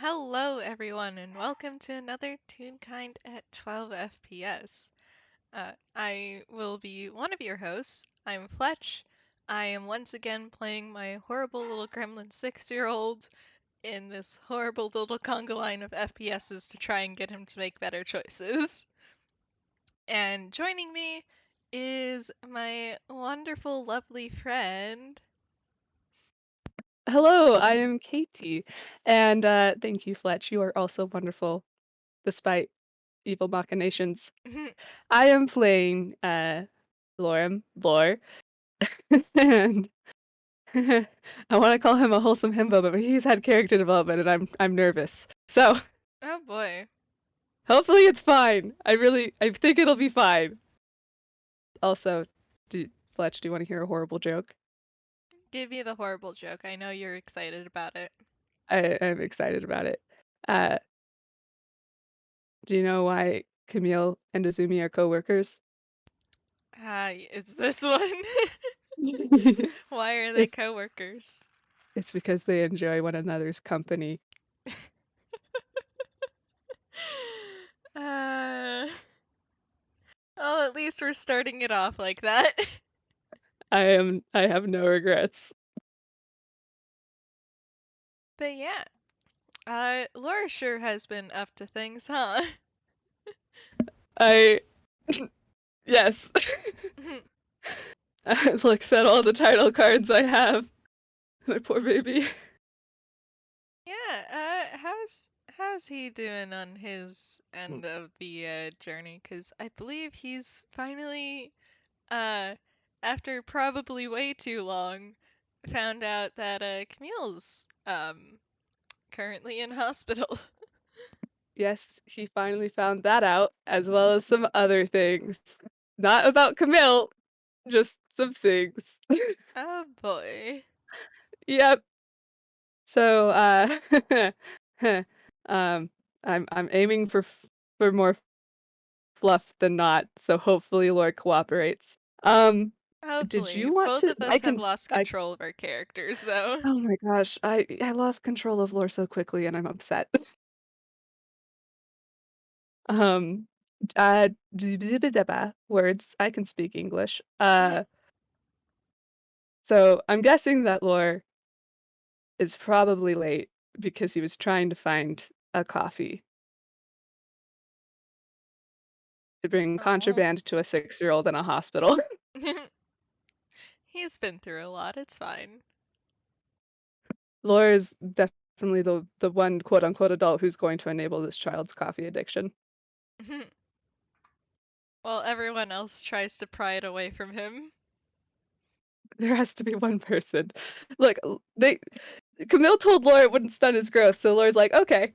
Hello, everyone, and welcome to another Toonkind at 12 FPS. I will be one of your hosts. I'm Fletch. I am once again playing my horrible little gremlin 6-year-old in this horrible little conga line of FPSs to try and get him to make better choices. And joining me is my wonderful, lovely friend. Hello, I am Katie, and thank you, Fletch. You are also wonderful, despite evil machinations. I am playing Lore, and I want to call him a wholesome himbo, but he's had character development, and I'm nervous. So Oh boy. hopefully it's fine. I think it'll be fine. Also, Fletch, do you want to hear a horrible joke? Give me the horrible joke. I know you're excited about it. I am excited about it. Uh, do you know why Camille and Azumi are coworkers? Hi, it's this one. Why are they It's coworkers? it's because they enjoy one another's company. uh, well, at least we're starting it off like that. I have no regrets. But yeah, Laura sure has been up to things, huh? I yes. Looks at all the title cards I have. My poor baby. Yeah, how's he doing on his end of the journey? 'Cause I believe he's finally uh after probably way too long found out that Camille's currently in hospital. Yes, he finally found that out, as well as some other things. Not about Camille, just some things. Oh boy. Yep. So um I'm aiming for more fluff than not, so hopefully Lord cooperates. Did Hopefully. you want Both to of us I have can lost I control of our characters though. oh my gosh, I lost control of lore so quickly and I'm upset. Um, uh, words. I can speak English. So I'm guessing that lore is probably late because he was trying to find a coffee to bring Oh. contraband to a 6-year-old in a hospital. He's been through a lot, it's fine. Lore is definitely the one quote unquote adult who's going to enable this child's coffee addiction. While everyone else tries to pry it away from him. There has to be one person. Look, they Camille told Lore it wouldn't stunt his growth, so Lore's like, okay.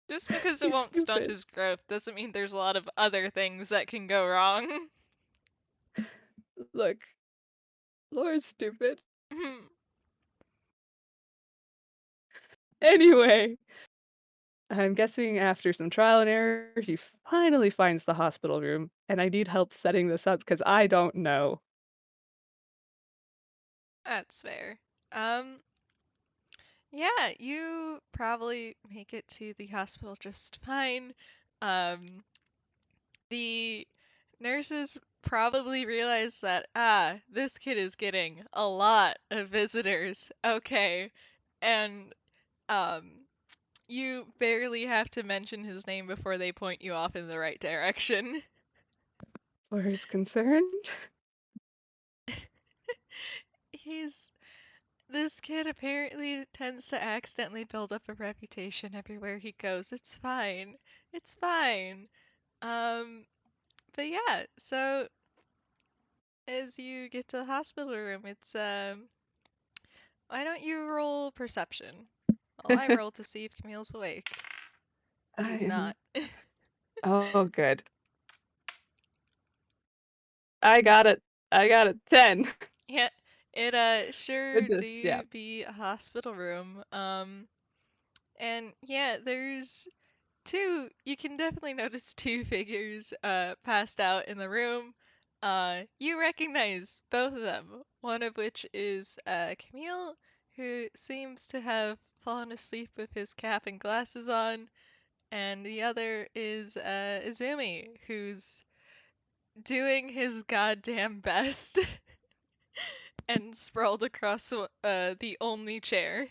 Just because it He's won't stunt stupid. his growth doesn't mean there's a lot of other things that can go wrong. Look, Lore's stupid. Anyway, I'm guessing after some trial and error, he finally finds the hospital room, and I need help setting this up because I don't know. That's fair. Um, yeah, you probably make it to the hospital just fine. Um, the nurses probably realize that, this kid is getting a lot of visitors. Okay. And, um, you barely have to mention his name before they point you off in the right direction. Where is concerned? He's This kid apparently tends to accidentally build up a reputation everywhere he goes. It's fine. It's fine. Um, but yeah, so as you get to the hospital room, it's why don't you roll perception? Well, I roll to see if Camille's awake. I He's not. am. Oh, good. I got it. I got it. 10. Yeah, it sure Goodness, yeah. do be a hospital room. And yeah, there's two, you can definitely notice two figures passed out in the room. You recognize both of them. One of which is Camille, who seems to have fallen asleep with his cap and glasses on, and the other is Izumi, who's doing his goddamn best and sprawled across the only chair.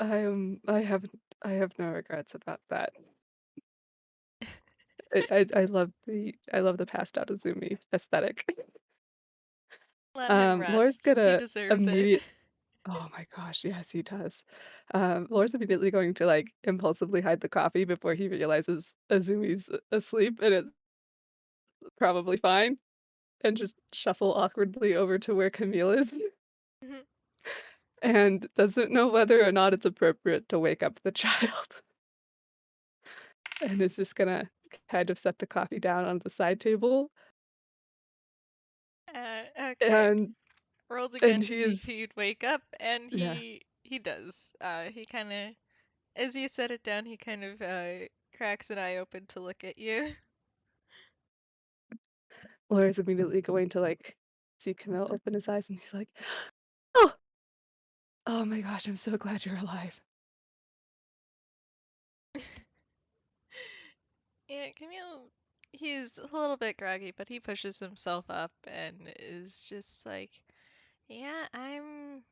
I have no regrets about that. I love the passed out Azumi aesthetic. Let him Laura's rest. He gonna deserves it. immediate oh my gosh, yes, he does. Laura's immediately going to like impulsively hide the coffee before he realizes Azumi's asleep and it's probably fine, and just shuffle awkwardly over to where Camille is and doesn't know whether or not it's appropriate to wake up the child. And is just gonna kind of set the coffee down on the side table Okay. and Rolled again and to see he's if he'd wake up, and yeah. he does. He kind of, as you set it down, he kind of cracks an eye open to look at you. Laura's immediately going to like see Camille open his eyes and he's like, "Oh, oh my gosh, I'm so glad you're alive." Yeah, Camille, he's a little bit groggy, but he pushes himself up and is just like, yeah, I'm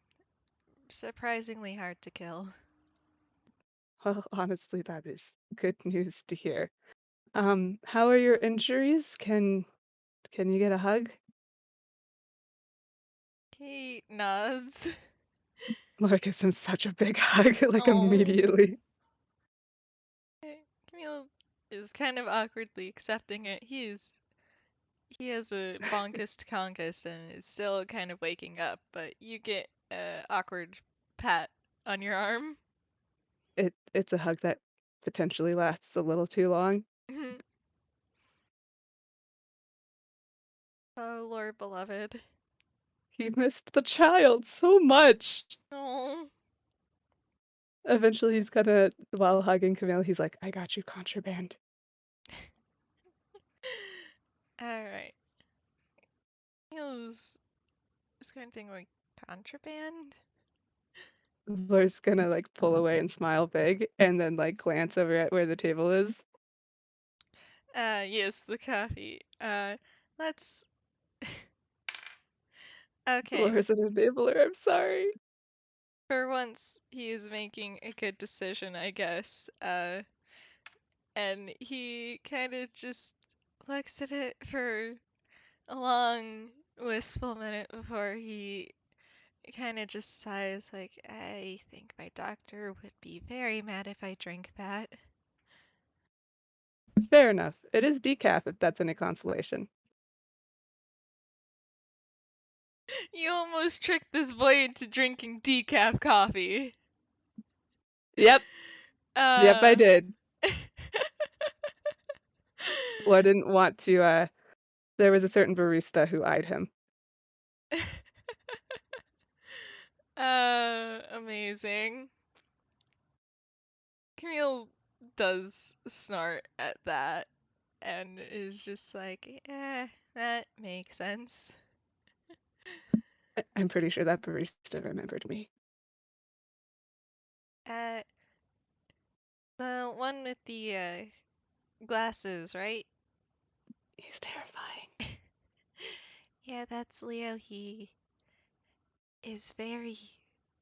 surprisingly hard to kill. Well, honestly, that is good news to hear. How are your injuries? Can you get a hug? He nods. Laura gives him such a big hug, like Oh. immediately. Camille is kind of awkwardly accepting it. He has a bonkest conkus and is still kind of waking up, but you get a awkward pat on your arm. It's a hug that potentially lasts a little too long. Oh, Lord beloved. He missed the child so much. Oh. Eventually, he's gonna, while hugging Camille, he's like, "I got you, contraband." Alright. Camille's is kind of thing like contraband. Laura's gonna like pull away and smile big, and then like glance over at where the table is. Yes, the coffee. Let's. Okay. Laura's an enabler. I'm sorry. For once, he is making a good decision, I guess. And he kind of just looks at it for a long, wistful minute before he kind of just sighs, like, I think my doctor would be very mad if I drank that. Fair enough. It is decaf if that's any consolation. You almost tricked this boy into drinking decaf coffee. Yep. Yep, I Uh. did. Well, I didn't want to, there was a certain barista who eyed him. Amazing. Camille does snort at that and is just like, that makes sense. I'm pretty sure that barista remembered me. Uh, the one with the glasses, right? He's terrifying. Yeah, that's Leo. He is very,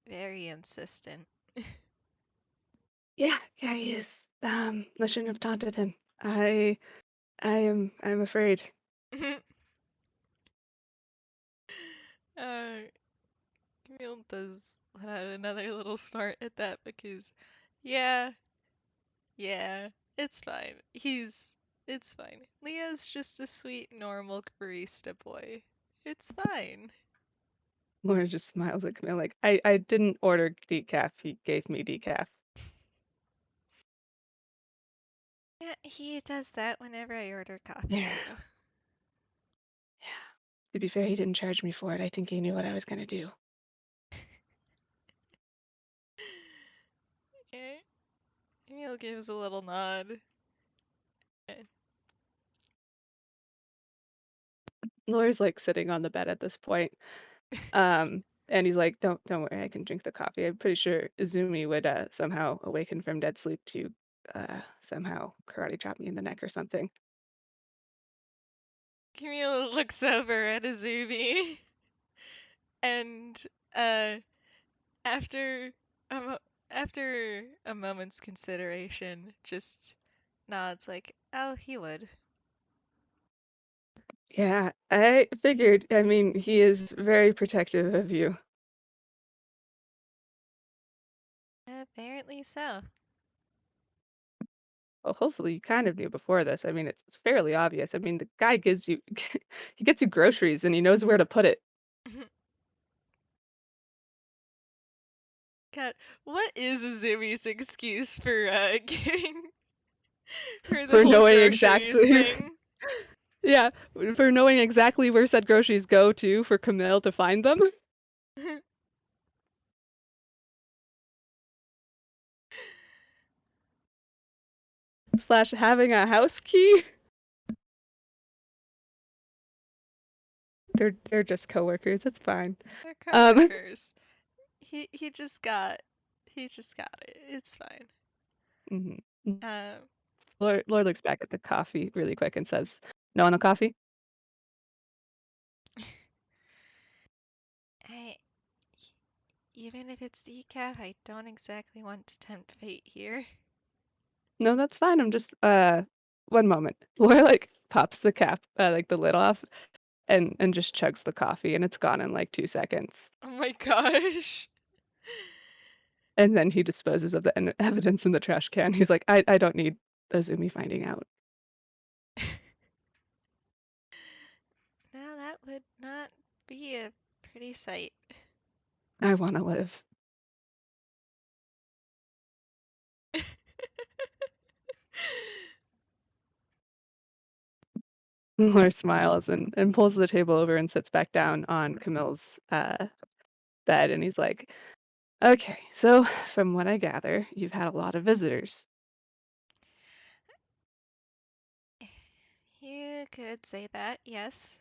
very insistent. Yeah, yeah, he is. I shouldn't have taunted him. I'm afraid. uh, Camille does let out another little snort at that because, yeah, yeah, it's fine. It's fine. Leo's just a sweet, normal barista boy. It's fine. Laura just smiles at Camille like, I didn't order decaf. He gave me decaf. Yeah, he does that whenever I order coffee Yeah, too. yeah. To be fair, he didn't charge me for it. I think he knew what I was gonna do. Okay. Camille gives a little nod. Eh. Laura's like sitting on the bed at this point. Um, And he's like, don't worry, I can drink the coffee. I'm pretty sure Izumi would somehow awaken from dead sleep to somehow karate chop me in the neck or something. Camille looks over at Izumi and uh after a after a moment's consideration just nods like, "Oh, he would." Yeah, I figured. I mean, he is very protective of you. Apparently so. Well, hopefully you kind of knew before this. I mean, it's fairly obvious. I mean, the guy gives you he gets you groceries and he knows where to put it God, what is Izumi's excuse for getting for the for whole knowing groceries exactly thing? yeah, for knowing exactly where said groceries go to for Camille to find them. Slash having a house key. They're just coworkers. It's fine. They're Um, coworkers. He just got it. It's fine. mhm. Uh, Lord looks back at the coffee really quick and says, "No, no coffee." I even if it's decaf, I don't exactly want to tempt fate here. No, that's fine. I'm just one moment. Laura like pops the cap, like the lid off, and just chugs the coffee, and it's gone in like 2 seconds. Oh my gosh. And then he disposes of the evidence in the trash can. He's like, I don't need Azumi finding out. Now that would not be a pretty sight. I want to live. Laura smiles and pulls the table over and sits back down on Camille's bed, and he's like, "Okay, so from what I gather, you've had a lot of visitors. You could say that, yes.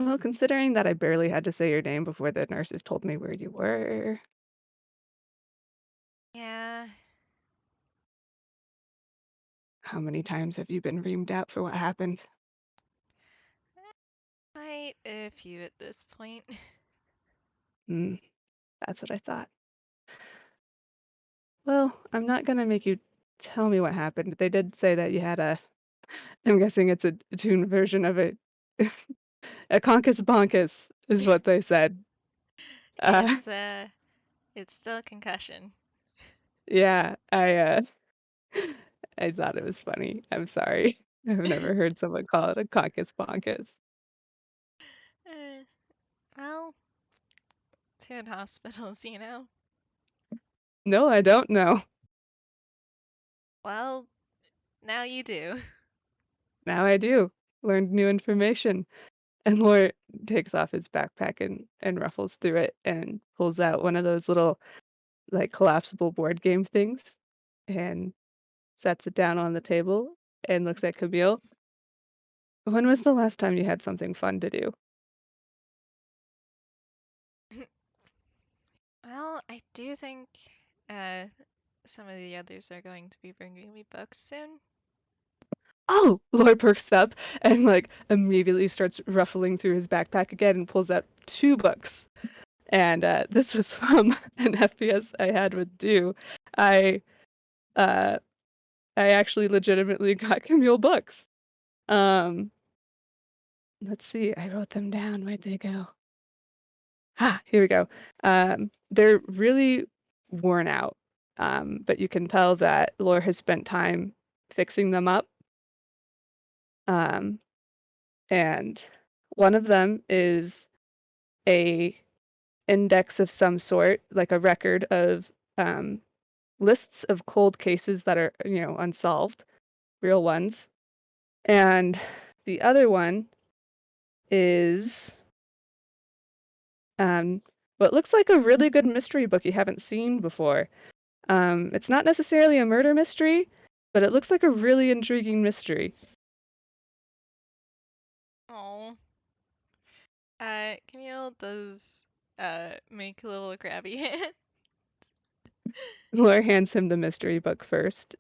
Well, considering that I barely had to say your name before the nurses told me where you were, Yeah, how many times have you been reamed out for what happened?" quite a few at this point. Mm, that's what I thought. Well, I'm not gonna make you tell me what happened. They did say that you had a, I'm guessing it's a Toon version of it. A conkus bonkus is what they said. Uh, It's still a concussion. yeah, I thought it was funny. I'm sorry. I've never heard someone call it a conkus bonkus. Eh, well, two hospitals, you know. No, I don't know. Well, now you do. Now I do. Learned new information. And Lore takes off his backpack and ruffles through it and pulls out one of those little like collapsible board game things and sets it down on the table and looks at Camille. When was the last time you had something fun to do? Well, I do think uh, some of the others are going to be bringing me books soon. Oh, Lord perks up and like immediately starts ruffling through his backpack again and pulls out two books. And this was from an FPS I had with Do. I uh, I actually legitimately got Camille books. Um, let's see, I wrote them down. Where'd they go? Here we go. They're really worn out, but you can tell that Laura has spent time fixing them up. Um, and one of them is a index of some sort, like a record of um, lists of cold cases that are, unsolved, real ones. And the other one is um, what looks like a really good mystery book you haven't seen before. It's not necessarily a murder mystery, but it looks like a really intriguing mystery. Oh. Camille does make little grabby hands. Lore hands him the mystery book first.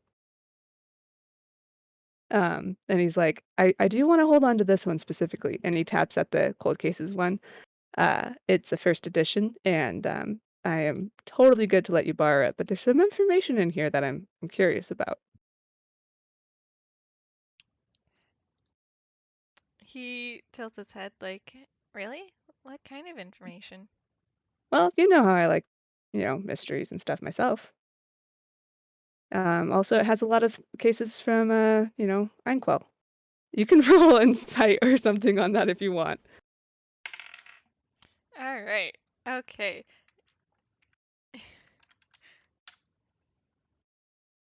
And he's like, I do want to hold on to this one specifically. And he taps at the cold cases one. It's a first edition, and I am totally good to let you borrow it, but there's some information in here that I'm curious about. He tilts his head like, really? What kind of information? Well, you know how I like, mysteries and stuff myself. Also, it has a lot of cases from, Einquell. You can roll insight or something on that if you want. All right. Okay.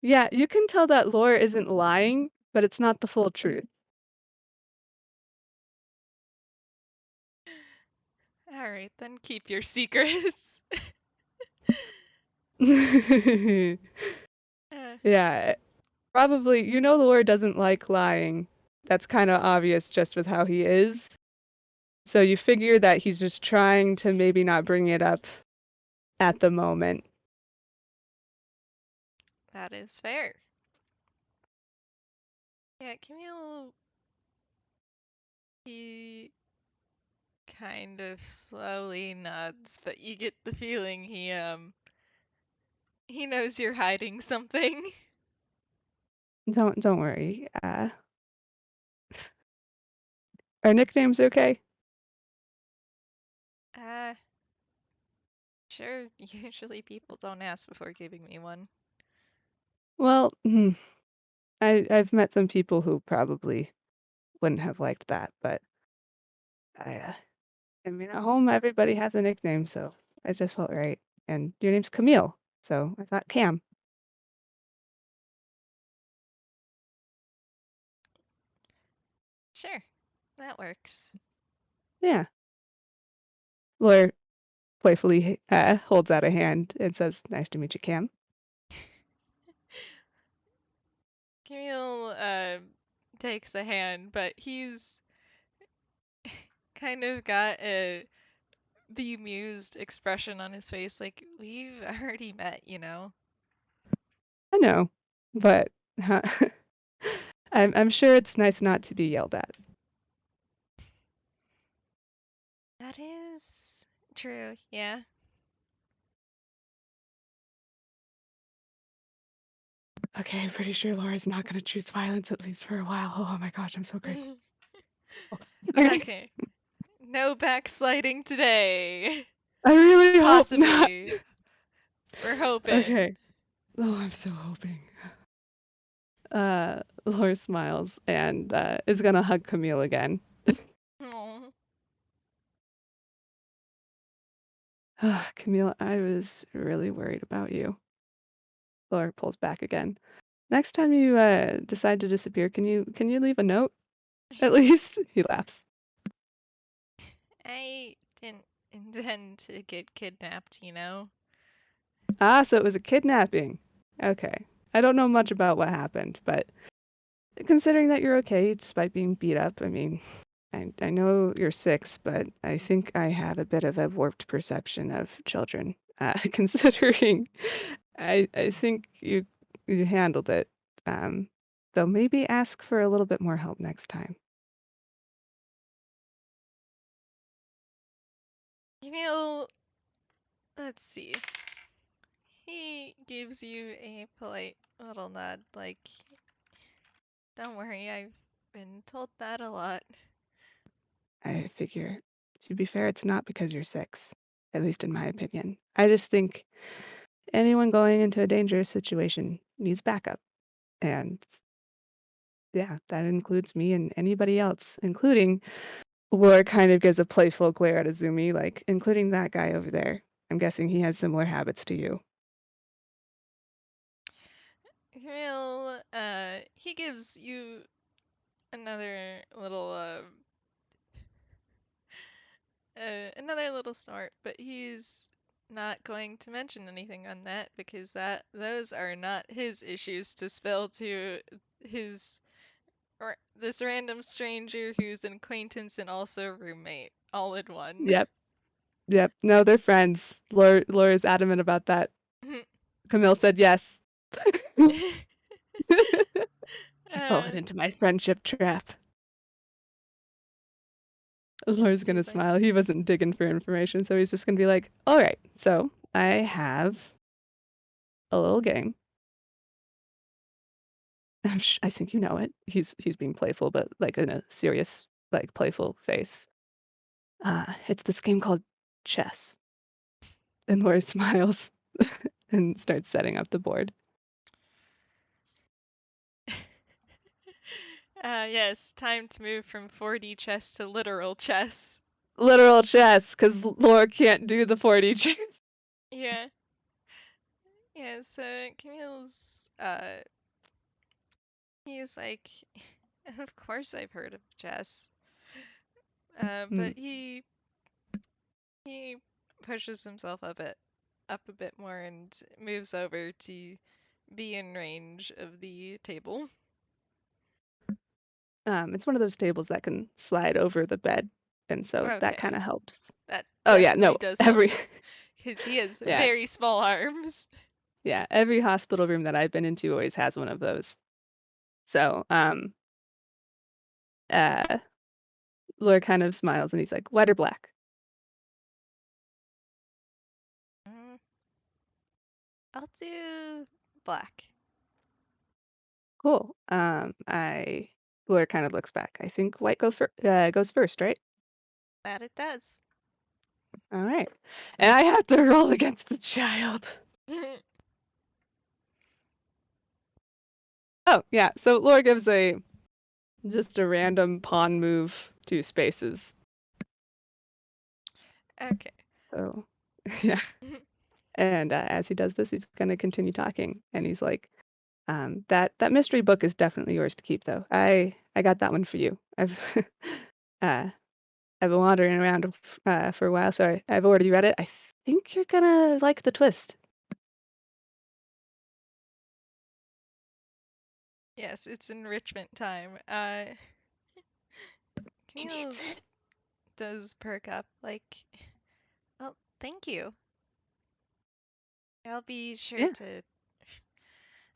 Yeah, you can tell that Lore isn't lying, but it's not the full truth. All right, then keep your secrets. uh, Yeah, probably, Lore doesn't like lying. That's kind of obvious just with how he is. So you figure that he's just trying to maybe not bring it up at the moment. that is fair. Yeah, Camille, he kind of slowly nods, but you get the feeling he knows you're hiding something. Don't worry. Our nicknames okay? Uh, sure, usually people don't ask before giving me one. Well, I've met some people who probably wouldn't have liked that, but I mean, at home everybody has a nickname, so it just felt right. And your name's Camille, so I thought Cam. Sure, that works. Yeah. Laura playfully holds out a hand and says, "Nice to meet you, Cam." Camille takes a hand, but he's kind of got a bemused expression on his face, like we've already met, you know. I know, but I'm sure it's nice not to be yelled at. That is true, yeah. Okay, I'm pretty sure Laura's not going to choose violence at least for a while. Oh my gosh, I'm so grateful. Okay, Okay, no backsliding today. I really hope not. Possibly. We're hoping. Okay. Oh, I'm so hoping. Laura smiles and is gonna hug Camille again. Aw. Camille, I was really worried about you. Laura pulls back again. Next time you decide to disappear, can you leave a note at least? He laughs. I didn't intend to get kidnapped, you know? Ah, so it was a kidnapping. Okay. I don't know much about what happened, but considering that you're okay despite being beat up, I mean, I know you're 6, but I think I had a bit of a warped perception of children, considering I think you handled it. Um, so maybe ask for a little bit more help next time. Camille, let's see. He gives you a polite little nod, like, don't worry, I've been told that a lot. I figure, to be fair, it's not because you're 6, at least in my opinion. I just think anyone going into a dangerous situation needs backup. And yeah, that includes me and anybody else, including Laura kind of gives a playful glare at Azumi, like, including that guy over there. I'm guessing he has similar habits to you. Camille, he gives you another little, another little snort, but he's not going to mention anything on that because those are not his issues to spill to his or this random stranger who's an acquaintance and also roommate all in one. Yep. Yep. No, they're friends. Laura's adamant about that. Camille said yes. Fall it uh, into my friendship trap. it's Laura's too gonna funny. smile. He wasn't digging for information, so he's just gonna be like, all right, so I have a little game. I think you know it. He's being playful, but like in a serious, like playful face. It's this game called chess. And Laura smiles and starts setting up the board. Yes, time to move from 4D chess to literal chess. Literal chess, because Laura can't do the 4D chess. Yeah. Yeah, so Camille's, he's like, of course I've heard of chess. Hmm. But he pushes himself up a bit more and moves over to be in range of the table. It's one of those tables that can slide over the bed, and so that Okay, kind of helps. that Oh yeah, definitely no, does help every because he has yeah, very small arms. yeah, every hospital room that I've been into always has one of those. So, uh, Laura kind of smiles and he's like, white or black? Mm, I'll do black. Cool. Laura kind of looks back. I think white goes first, right? That it does. All right. And I have to roll against the child. Oh, yeah. So Laura gives just a random pawn move, 2 spaces. Okay. So, yeah. And as he does this, he's gonna continue talking, and he's like, that mystery book is definitely yours to keep, though. I got that one for you. Uh, I've been wandering around for a while, so I've already read it. I think you're gonna like the twist. Yes, it's enrichment time. He needs Camille it. does perk up, like, well, thank you. I'll be sure Yeah, to.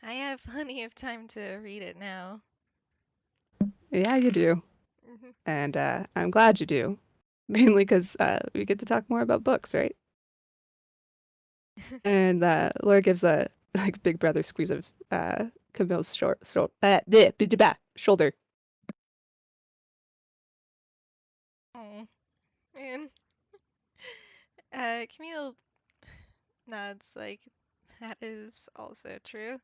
I have plenty of time to read it now. yeah, you do, and I'm glad you do, mainly because we get to talk more about books, right? And Laura gives a like big brother squeeze of Camille's shoulder. Oh, man. Camille nods, like, that is also true.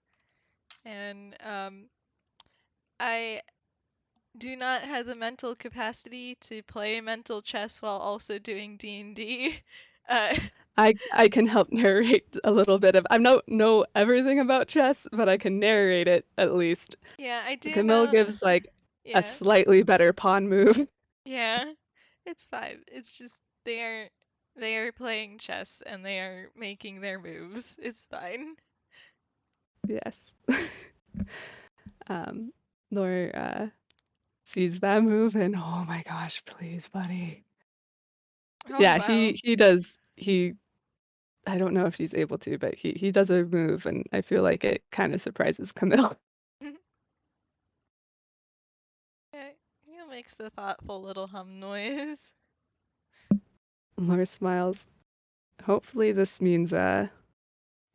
And, I do not have the mental capacity to play mental chess while also doing D&D. Uh, I can help narrate a little bit of. I don't know everything about chess, but I can narrate it at least. yeah, I do Camille know. gives like a Yeah, slightly better pawn move. yeah, it's fine. It's just they are playing chess and they are making their moves. It's fine. Yes. um, Laura sees that move and oh my gosh, please, buddy. Oh Yeah, wow. he does. I don't know if he's able to, but he does a move, and I feel like it kind of surprises Camille. Yeah, it makes a thoughtful little hum noise. Laura smiles. Hopefully, this means your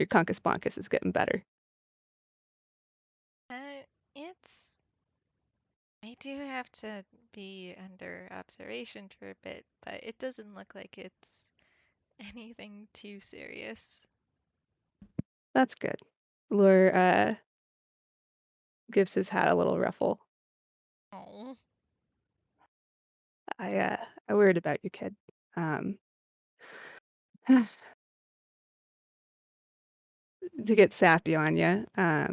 Conkus Bonkus is getting better. It's I do have to be under observation for a bit, but it doesn't look like it's anything too serious. That's good. Laura gives his hat a little ruffle. Oh. I worried about you, kid. Um, to get sappy on you. I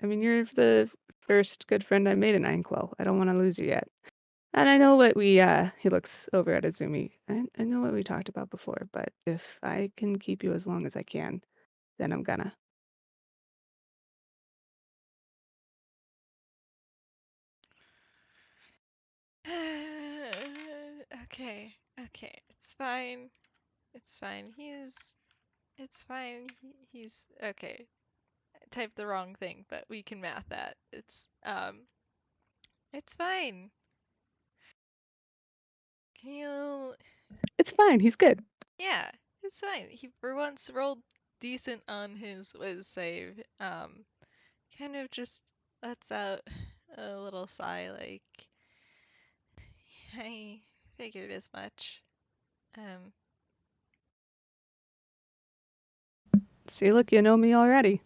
mean, you're the first good friend I made in Einquell. I don't want to lose you yet. And I know what he looks over at Azumi. I know what we talked about before, but if I can keep you as long as I can, then I'm gonna. Okay, okay. It's fine. It's fine. It's fine. He's okay. I typed the wrong thing, but we can math that. It's fine. Camille, It's fine. He's good. yeah, it's fine. He for once rolled decent on his whiz save. Kind of just lets out a little sigh, like I figured as much. Um, See, look, you know me already.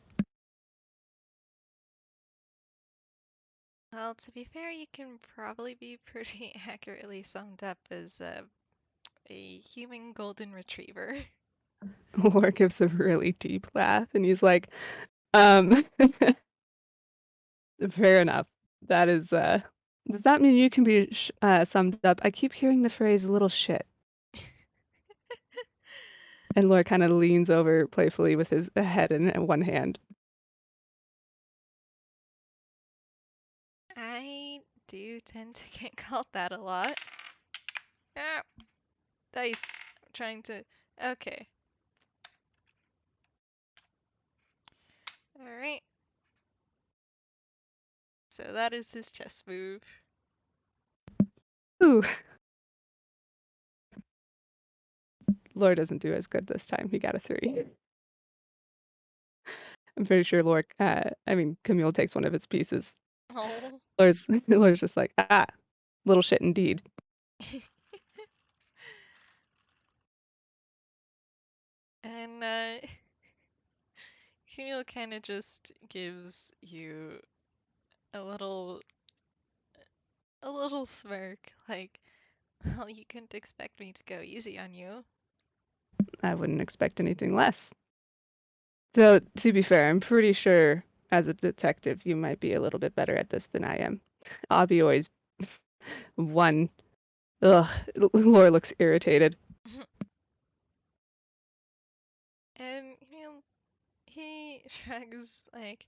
well, to be fair, you can probably be pretty accurately summed up as a human golden retriever. Lore gives a really deep laugh, and he's like, um, fair enough. That is, does that mean you can be summed up? I keep hearing the phrase little shit. And Lore kind of leans over playfully with his head in one hand. I do tend to get called that a lot. Ah, dice. I'm trying to. Okay. Alright. So that is his chess move. Ooh. Lore doesn't do as good this time. He got a 3. I'm pretty sure Camille takes one of his pieces. Oh. Lore's just like, little shit indeed. And Camille kind of just gives you a little smirk, like, well, you couldn't expect me to go easy on you. I wouldn't expect anything less. Though, to be fair, I'm pretty sure as a detective, you might be a little bit better at this than I am. Abby always won. Ugh, Lore looks irritated. And he shrugs like,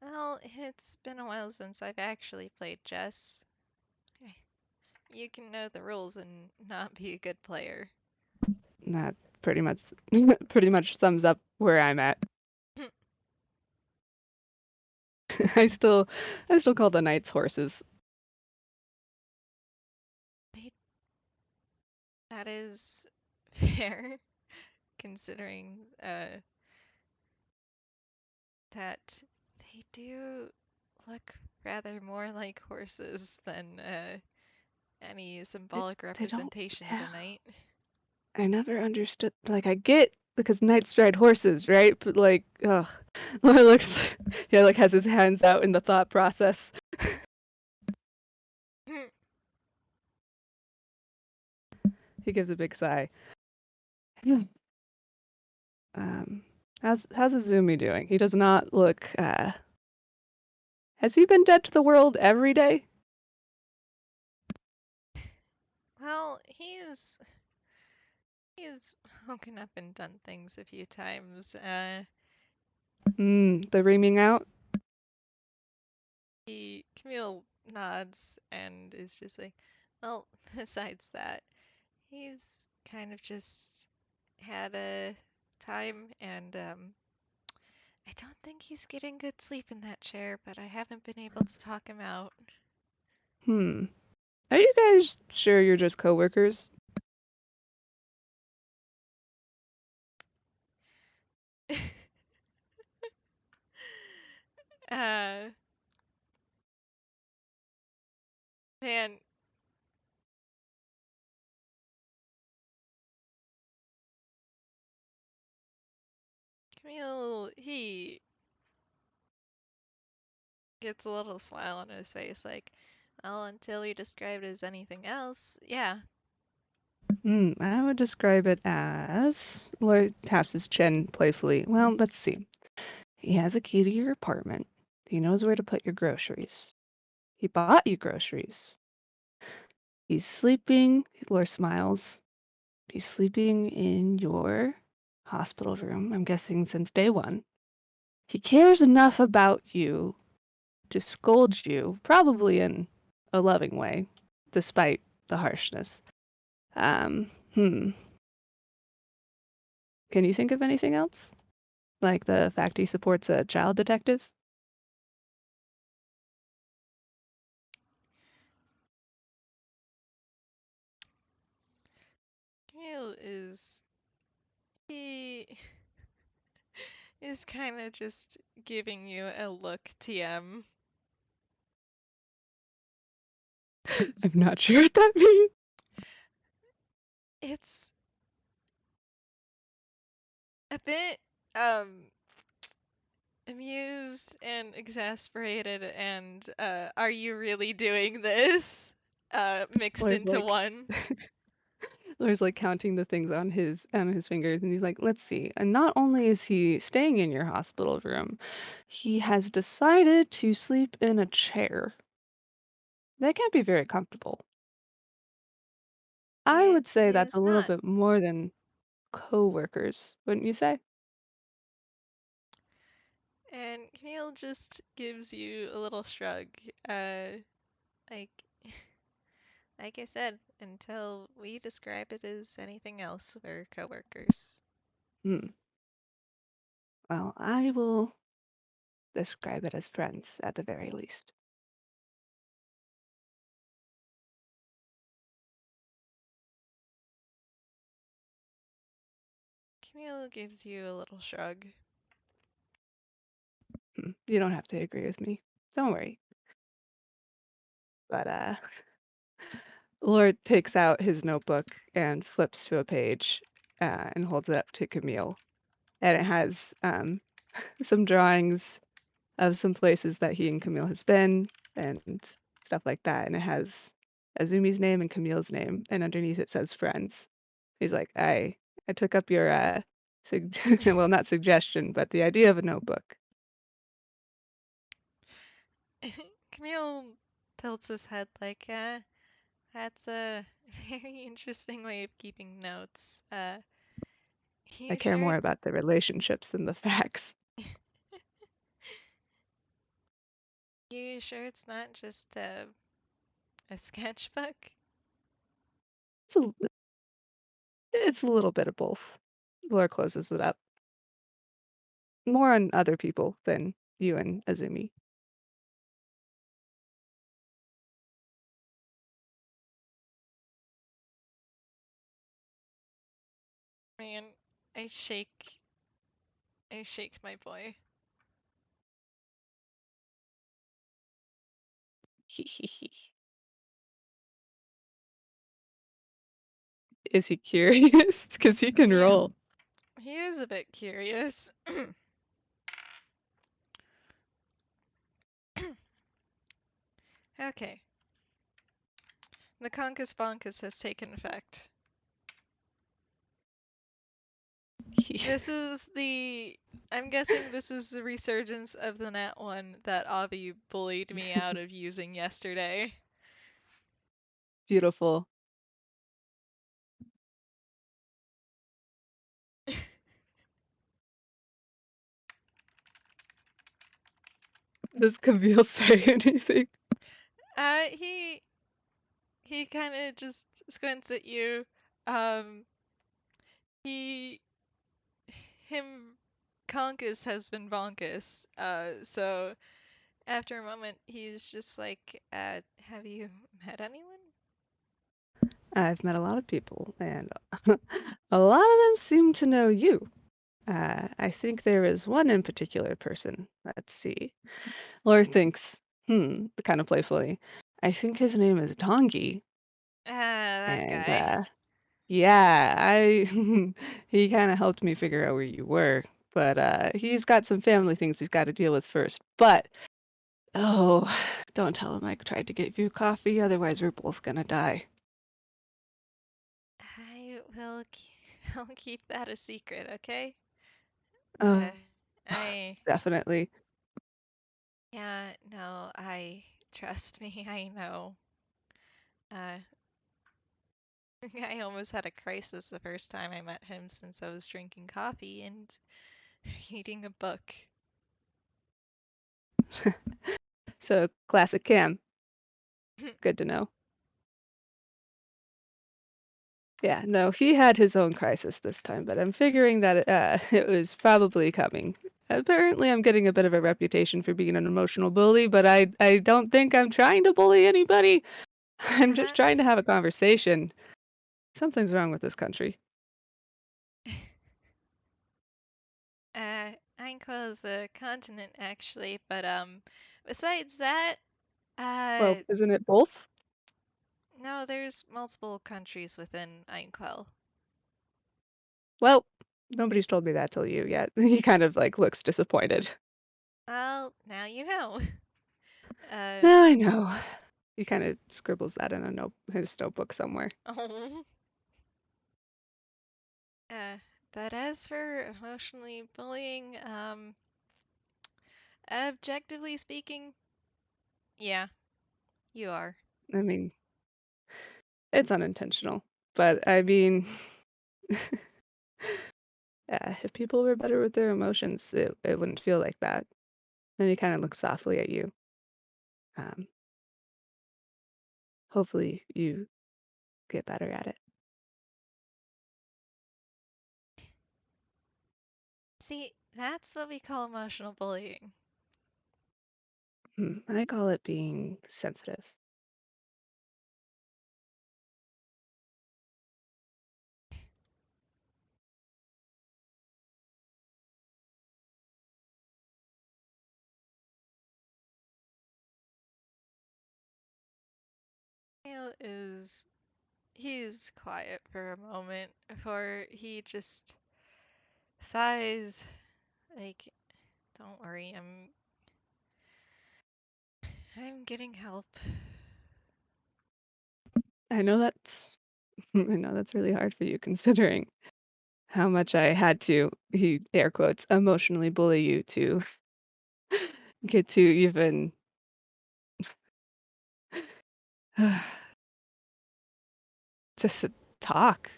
well, it's been a while since I've actually played chess. You can know the rules and not be a good player. That pretty much pretty much sums up where I'm at. I still call the knights horses. That is fair, considering that they do look rather more like horses than any symbolic They don't. representation of Yeah, a knight. I never understood. Like, I get because knights ride horses, right? But like, ugh, Lore looks. Yeah, like has his hands out in the thought process. He gives a big sigh. Um, how's Azumi doing? He does not look. Has he been dead to the world every day? Well, he's woken up and done things a few times. The reaming out. Camille nods and is just like, well, besides that, he's kind of just had a time, and I don't think he's getting good sleep in that chair, but I haven't been able to talk him out. Hmm. Are you guys sure you're just coworkers? uh, man, Camille, he gets a little smile on his face, like, well, until you described it as anything else, yeah. I would describe it as. Lloyd taps his chin playfully. Well, let's see. He has a key to your apartment. He knows where to put your groceries. He bought you groceries. He's sleeping. Lore smiles. He's sleeping in your hospital room, I'm guessing since day one. He cares enough about you to scold you, probably in a loving way, despite the harshness. Hmm. Can you think of anything else? Like the fact he supports a child detective? Camille he is kind of just giving you a look, TM. I'm not sure what that means. It's a bit um amused and exasperated and are you really doing this mixed Laura's into like one. Laura's like counting the things on his fingers, and he's like, "Let's see. And not only is he staying in your hospital room, he has decided to sleep in a chair. That can't be very comfortable. I It would say that's a is little not. bit more than coworkers, wouldn't you say?" And Camille just gives you a little shrug. Uh, like, like I said, until we describe it as anything else, we're coworkers. Hmm. Well, I will describe it as friends at the very least. Camille gives you a little shrug. You don't have to agree with me. Don't worry. But Lord takes out his notebook and flips to a page and holds it up to Camille. And it has some drawings of some places that he and Camille has been and stuff like that. And it has Azumi's name and Camille's name, and underneath it says friends. He's like, I took up your well, not suggestion, but the idea of a notebook. Camille tilts his head like, that's a very interesting way of keeping notes. I You care sure? more about the relationships than the facts. You sure it's not just a sketchbook? It's a, it's a little bit of both. Laura closes it up. More on other people than you and Azumi. Man, I shake my boy. Is he curious? Because he can He roll. he is a bit curious. Okay, the Conkus Bonkus has taken effect. This is the. I'm guessing this is the resurgence of the Nat 1 that Avi bullied me out of using yesterday. Beautiful. Does Camille say anything? He kind of just squints at you. Um, he him Conkus has been bonkus. So after a moment, he's just like, have you met anyone? I've met a lot of people, and a lot of them seem to know you. I think there is one in particular person. Let's see. Laura thinks, kind of playfully. I think his name is Tongi. That And guy. yeah, I he kind of helped me figure out where you were. But he's got some family things he's got to deal with first. But oh, don't tell him I tried to get you coffee, otherwise we're both gonna die. I will. I'll keep that a secret, okay? Uh, Oh, I. definitely. Yeah, no, I. Trust me, I know. Uh, I almost had a crisis the first time I met him since I was drinking coffee and reading a book. So classic Cam. Good to know. Yeah, no, he had his own crisis this time, but I'm figuring that it was probably coming. Apparently, I'm getting a bit of a reputation for being an emotional bully, but I don't think I'm trying to bully anybody. I'm just Uh, trying to have a conversation. Something's wrong with this country. Angkor is a continent actually, but besides that, Well, uh, isn't it both? no, there's multiple countries within Ainquel. Well, nobody's told me that till you yet. He kind of like looks disappointed. Well, now you know. Uh, No, I know. He kind of scribbles that in a his notebook somewhere. oh. Uh, but as for emotionally bullying, objectively speaking, yeah, you are. I mean, it's unintentional, but I mean, yeah, if people were better with their emotions, it wouldn't feel like that. Then he kind of looks softly at you. Um, Hopefully you get better at it. See, that's what we call emotional bullying. I call it being sensitive. Camille is he's quiet for a moment before he just sighs like, "Don't worry, I'm getting help." I know that's I know that's really hard for you considering how much I had to, he air quotes, emotionally bully you to get to even just talk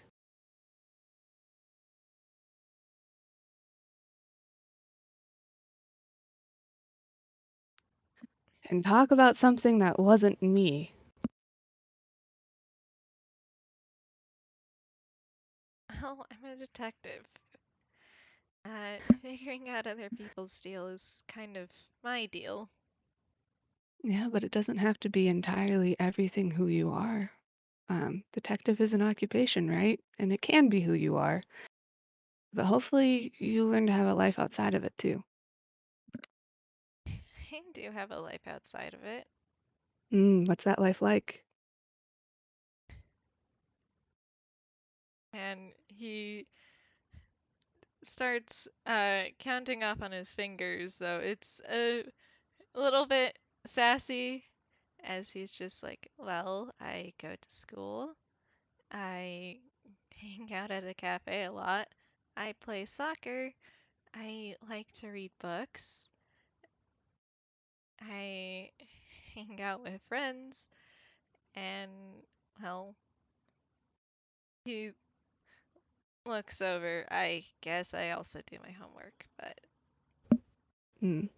and talk about something that wasn't me. Well, I'm a detective. Figuring out other people's deal is kind of my deal. Yeah, but it doesn't have to be entirely everything who you are. Detective is an occupation, right? And it can be who you are, but hopefully you learn to have a life outside of it too. I do have a life outside of it. What's that life like? And he starts counting off on his fingers, so it's a little bit sassy as he's just like, "Well, I go to school. I hang out at a cafe a lot. I play soccer. I like to read books. I hang out with friends, and well, he looks over. I guess I also do my homework, but Mm.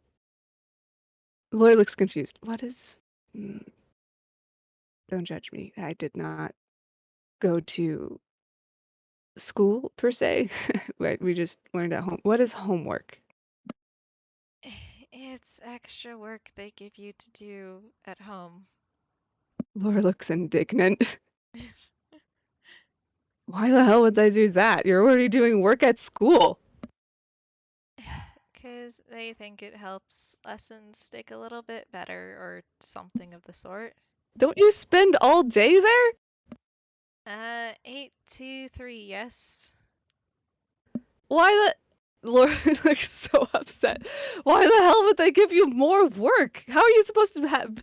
Lloyd looks confused. What is? Mm, don't judge me. I did not go to school per se. Right, we just learned at home. What is homework? it's extra work they give you to do at home. Laura looks indignant. Why the hell would I do that? You're already doing work at school. Because they think it helps lessons stick a little bit better or something of the sort. Don't you spend all day there? 8 to 3, yes. Why the Laura looks so upset. Why the hell would they give you more work? How are you supposed to have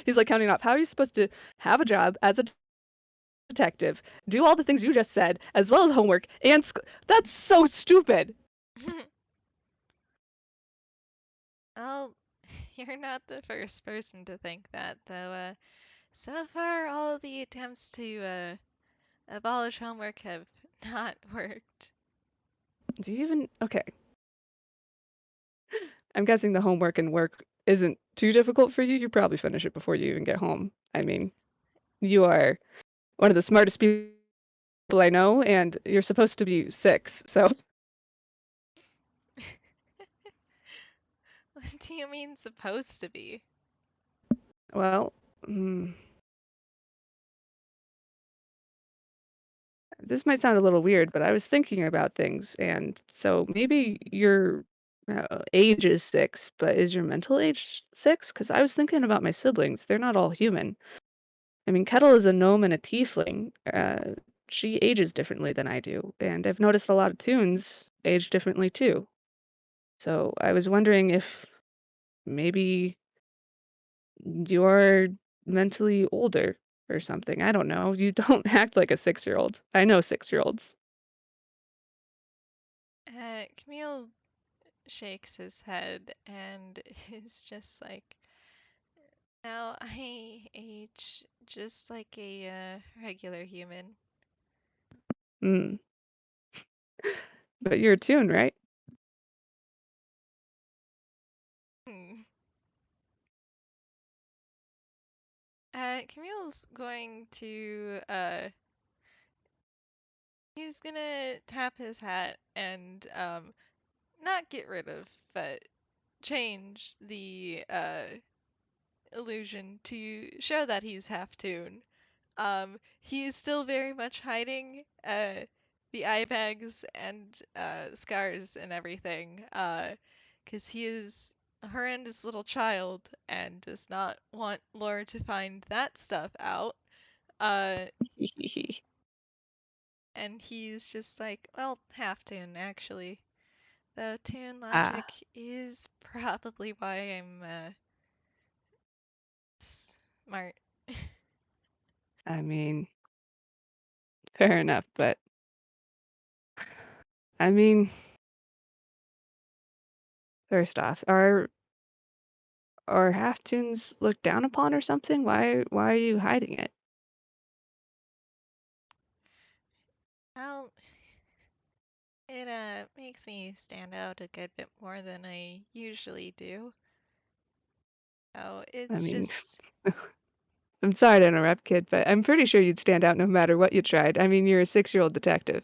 he's like counting off. How are you supposed to have a job as a detective, do all the things you just said, as well as homework and that's so stupid. Well, you're not the first person to think that, though. So far, all of the attempts to abolish homework have not worked. Do you even okay? I'm guessing the homework and work isn't too difficult for you. You probably finish it before you even get home. I mean, you are one of the smartest people I know, and you're supposed to be 6, so What do you mean supposed to be? well, mm, this might sound a little weird, but I was thinking about things, and so maybe your age is 6, but is your mental age 6? Because I was thinking about my siblings. They're not all human. I mean, Kettle is a gnome and a tiefling. She ages differently than I do, and I've noticed a lot of Toons age differently too. So I was wondering if maybe you're mentally older or something. I don't know. You don't act like a 6-year-old. I know 6-year-olds. Camille shakes his head and is just like, now I age just like a regular human. Mm. But you're a Toon, right? Hmm. Camille's going to he's gonna tap his hat and not get rid of, but change the illusion to show that he's half Toon. He is still very much hiding the eye bags and scars and everything, because he is a horrendous little child and does not want Laura to find that stuff out. Uh, and he's just like, well, half Toon actually. Though Toon Ah, logic is probably why I'm smart. I mean, fair enough, but I mean, first off, are half Toons looked down upon or something? Why are you hiding it? Well, it makes me stand out a good bit more than I usually do. Oh, I it's mean, just I'm sorry to interrupt, kid, but I'm pretty sure you'd stand out no matter what you tried. I mean, you're a 6-year-old detective.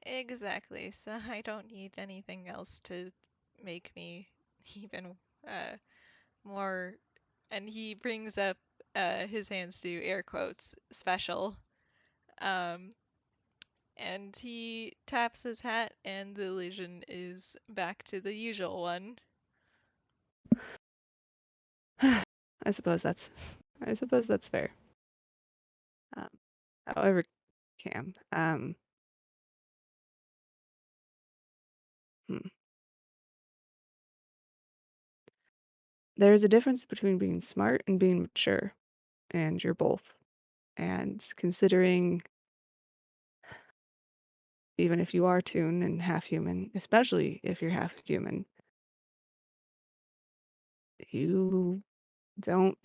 exactly. So I don't need anything else to make me even uh more. And he brings up his hands to air quotes special. Um, and he taps his hat, and the illusion is back to the usual one. I suppose that's I suppose that's fair. Um, however, Cam, hmm. There's a difference between being smart and being mature, and you're both. And considering even if you are Toon and half human, especially if you're half human, you don't,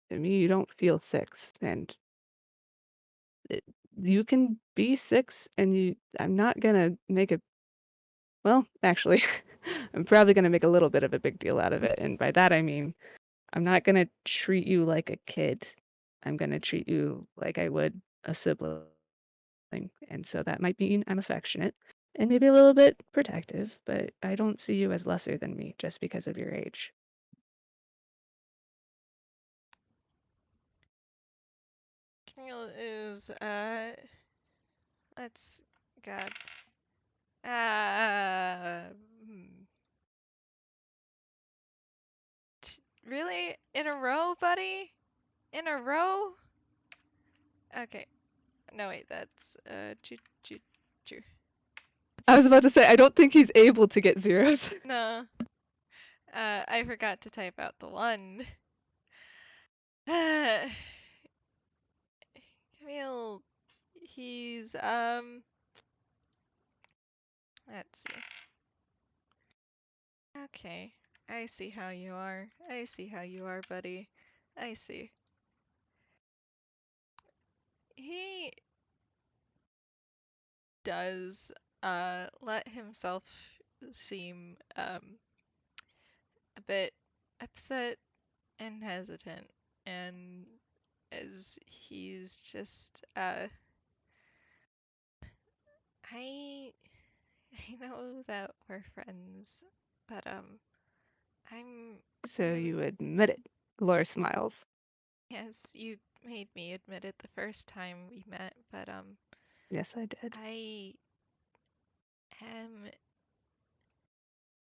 to me, you don't feel 6. And it, you can be 6 and I'm not gonna make a, well, actually, I'm probably gonna make a little bit of a big deal out of it. And by that I mean, I'm not gonna treat you like a kid. I'm gonna treat you like I would a sibling. And so that might mean I'm affectionate and maybe a little bit protective, but I don't see you as lesser than me just because of your age. Camille is let's God. Uh, hmm. Really? In a row, buddy? In a row? Okay. No, wait, that's choo choo choo. I was about to say, I don't think he's able to get zeros. No. I forgot to type out the one. Camille, he's let's see. Okay. I see how you are. I see how you are, buddy. I see. He does let himself seem a bit upset and hesitant, and as he's just I I know that we're friends, but I'm So really you admit it. Laura smiles. yes, you made me admit it the first time we met, but Yes, I did. I am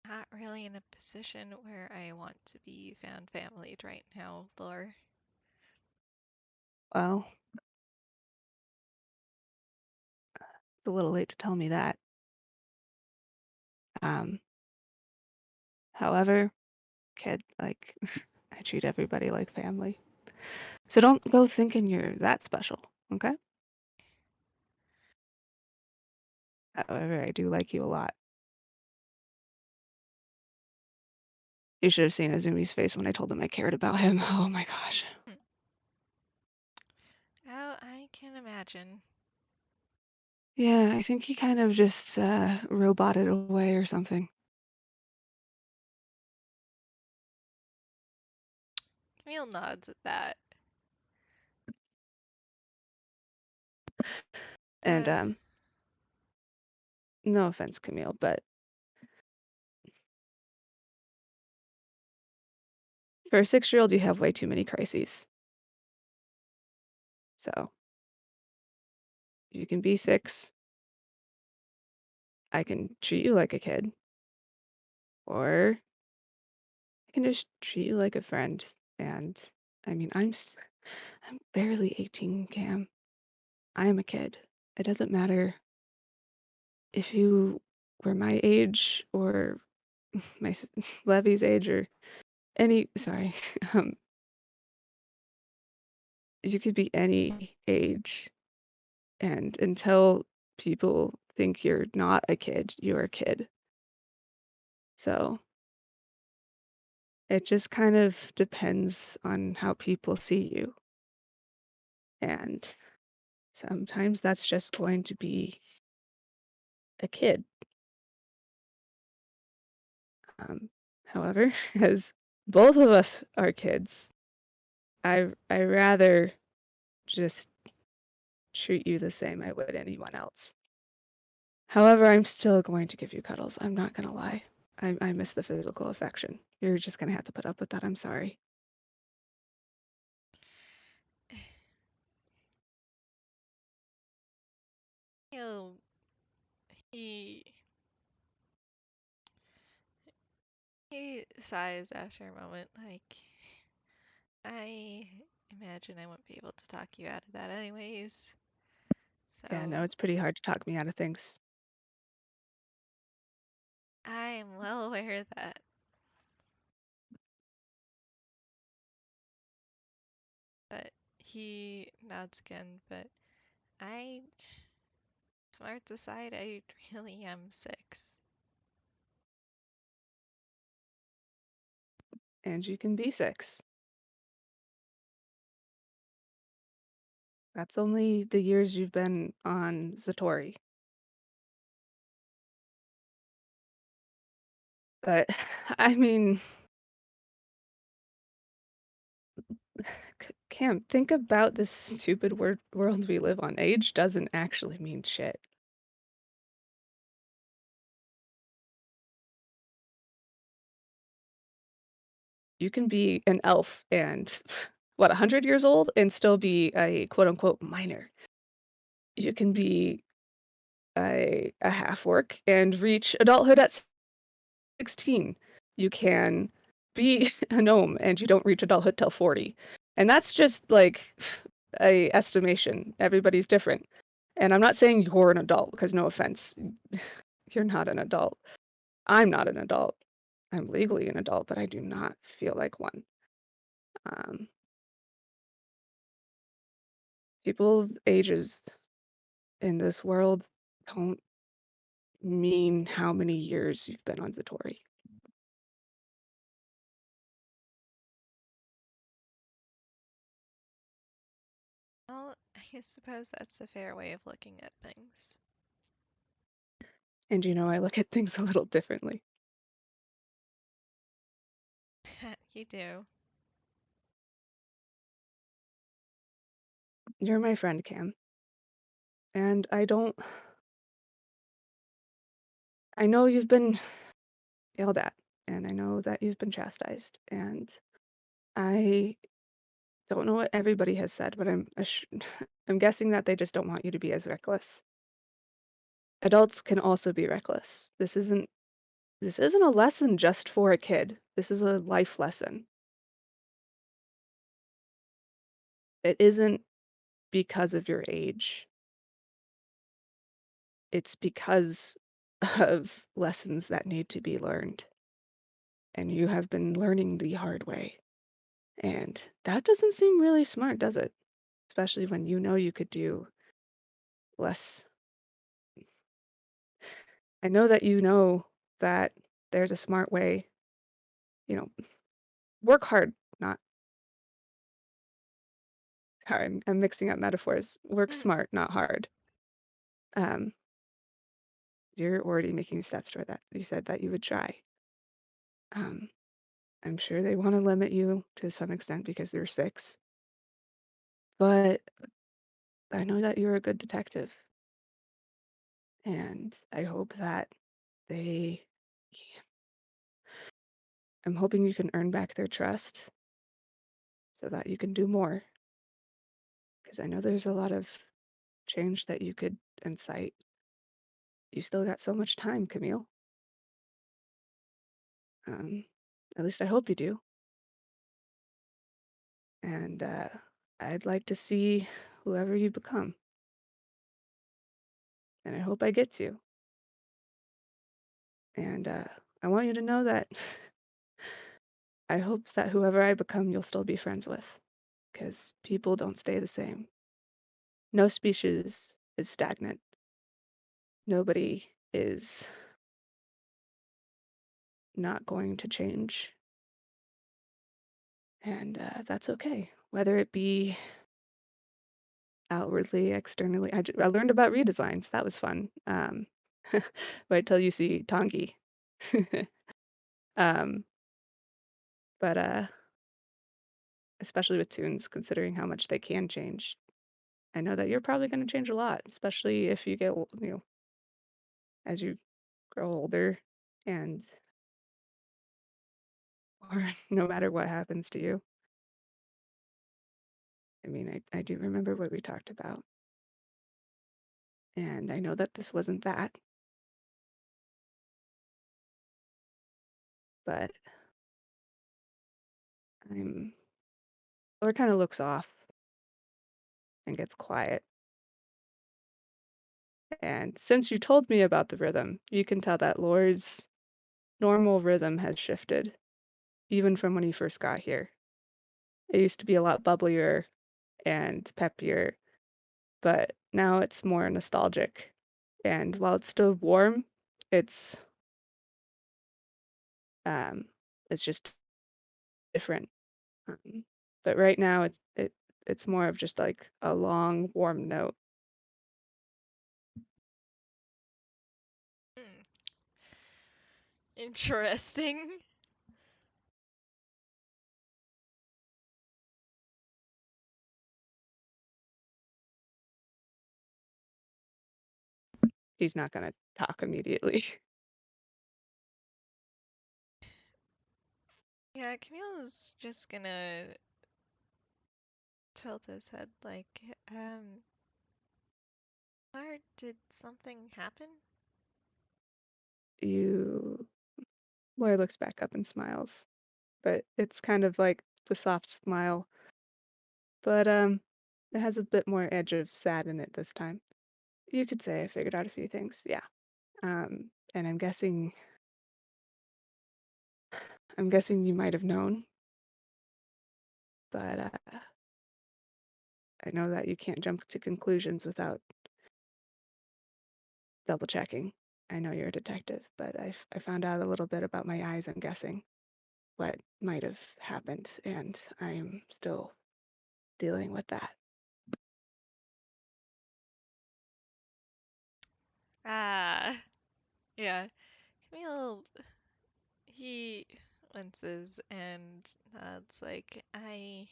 not really in a position where I want to be found familied right now, Lore. Well, it's a little late to tell me that. Um, however, kid, like, I treat everybody like family. So don't go thinking you're that special, okay? However, I do like you a lot. You should have seen Azumi's face when I told him I cared about him. Oh my gosh. Hmm. Oh, I can imagine. Yeah, I think he kind of just roboted away or something. Camille nods at that. And Uh, no offense, Camille, but for a 6-year-old, you have way too many crises. So you can be 6. I can treat you like a kid, or I can just treat you like a friend. And I mean, I'm barely 18, Cam. I'm a kid. It doesn't matter if you were my age or my Levy's age or sorry, um, you could be any age. And until people think you're not a kid, you're a kid. So it just kind of depends on how people see you. And sometimes that's just going to be a kid. Um, however, as both of us are kids, I rather just treat you the same I would anyone else. However, I'm still going to give you cuddles. I'm not gonna lie. I miss the physical affection. You're just gonna have to put up with that. I'm sorry. he'll he he sighs after a moment, like I imagine I won't be able to talk you out of that anyways. Yeah, no, So it's pretty hard to talk me out of things. I am well aware of that. But he nods again, but I smart aside, I really am 6. And you can be 6. That's only the years you've been on Zatori. But I mean, Cam, think about this stupid world we live on. Age doesn't actually mean shit. You can be an elf and what, 100 years old and still be a quote unquote minor. You can be a half orc and reach adulthood at 16. You can be a gnome and you don't reach adulthood till 40. And that's just like a estimation. Everybody's different. And I'm not saying you're an adult because no offense, you're not an adult. I'm not an adult. I'm legally an adult, but I do not feel like one. Um, People's ages in this world don't mean how many years you've been on Zatori. Well, I suppose that's a fair way of looking at things. And you know, I look at things a little differently. You do. You're my friend, Cam. And I don't I know you've been yelled at, and I know that you've been chastised, and I don't know what everybody has said, but I'm guessing that they just don't want you to be as reckless. Adults can also be reckless. This isn't a lesson just for a kid. This is a life lesson. It isn't because of your age. It's because of lessons that need to be learned, and you have been learning the hard way. And that doesn't seem really smart, does it? Especially when you know you could do less. I know that you know that there's a smart way, you know, work hard, not hard. I'm mixing up metaphors. Work Mm. smart, not hard. Um, you're already making steps toward that. You said that you would try. Um, I'm sure they want to limit you to some extent because they're six, but I know that you're a good detective, and I hope that they, I'm hoping you can earn back their trust so that you can do more. Because I know there's a lot of change that you could incite. You still got so much time, Camille. Um, at least I hope you do. And I'd like to see whoever you become. And I hope I get to. And I want you to know that I hope that whoever I become, you'll still be friends with. Because people don't stay the same. No species is stagnant. Nobody is not going to change. And that's okay. Whether it be outwardly, externally. I learned about redesigns. That was fun. Wait till you see Tongi. um, but especially with tunes, considering how much they can change. I know that you're probably going to change a lot, especially if you get, as you grow older and or no matter what happens to you. I mean, I do remember what we talked about. And I know that this wasn't that, but I'm, Laura kind of looks off and gets quiet. And since you told me about the rhythm, you can tell that Lore's normal rhythm has shifted, even from when he first got here. It used to be a lot bubblier and peppier, but now it's more nostalgic. And while it's still warm, it's um, it's just different. Um, but right now, it's more of just like a long, warm note. Mm. Interesting. He's not gonna talk immediately. Yeah, Camille's just gonna tilt his head like, Lard, did something happen? You, Laura looks back up and smiles, but it's kind of like the soft smile, but it has a bit more edge of sad in it this time. You could say I figured out a few things, yeah. And I'm guessing you might have known, but I know that you can't jump to conclusions without double checking. I know you're a detective, but I found out a little bit about my eyes, I'm guessing, what might have happened, and I'm still dealing with that. Ah, yeah. Camille, he winces and nods like, I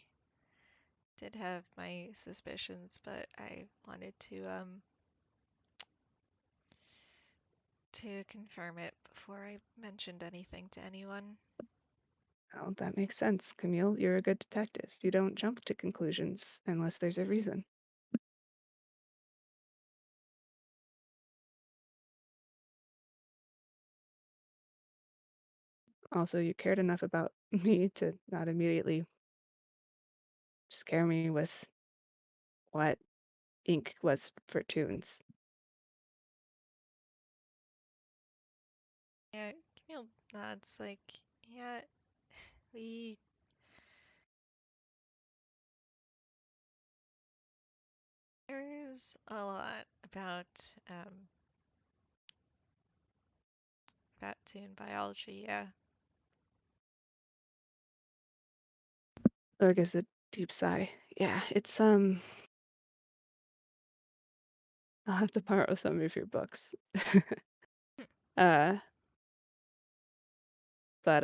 did have my suspicions, but I wanted to confirm it before I mentioned anything to anyone. Oh, that makes sense, Camille. You're a good detective. You don't jump to conclusions unless there's a reason. Also, you cared enough about me to not immediately scare me with what ink was for tunes. Yeah, Camille nods like, yeah, we there's a lot um about Toon biology, yeah. Or gives a deep sigh. Yeah, it's I'll have to borrow some of your books. uh, but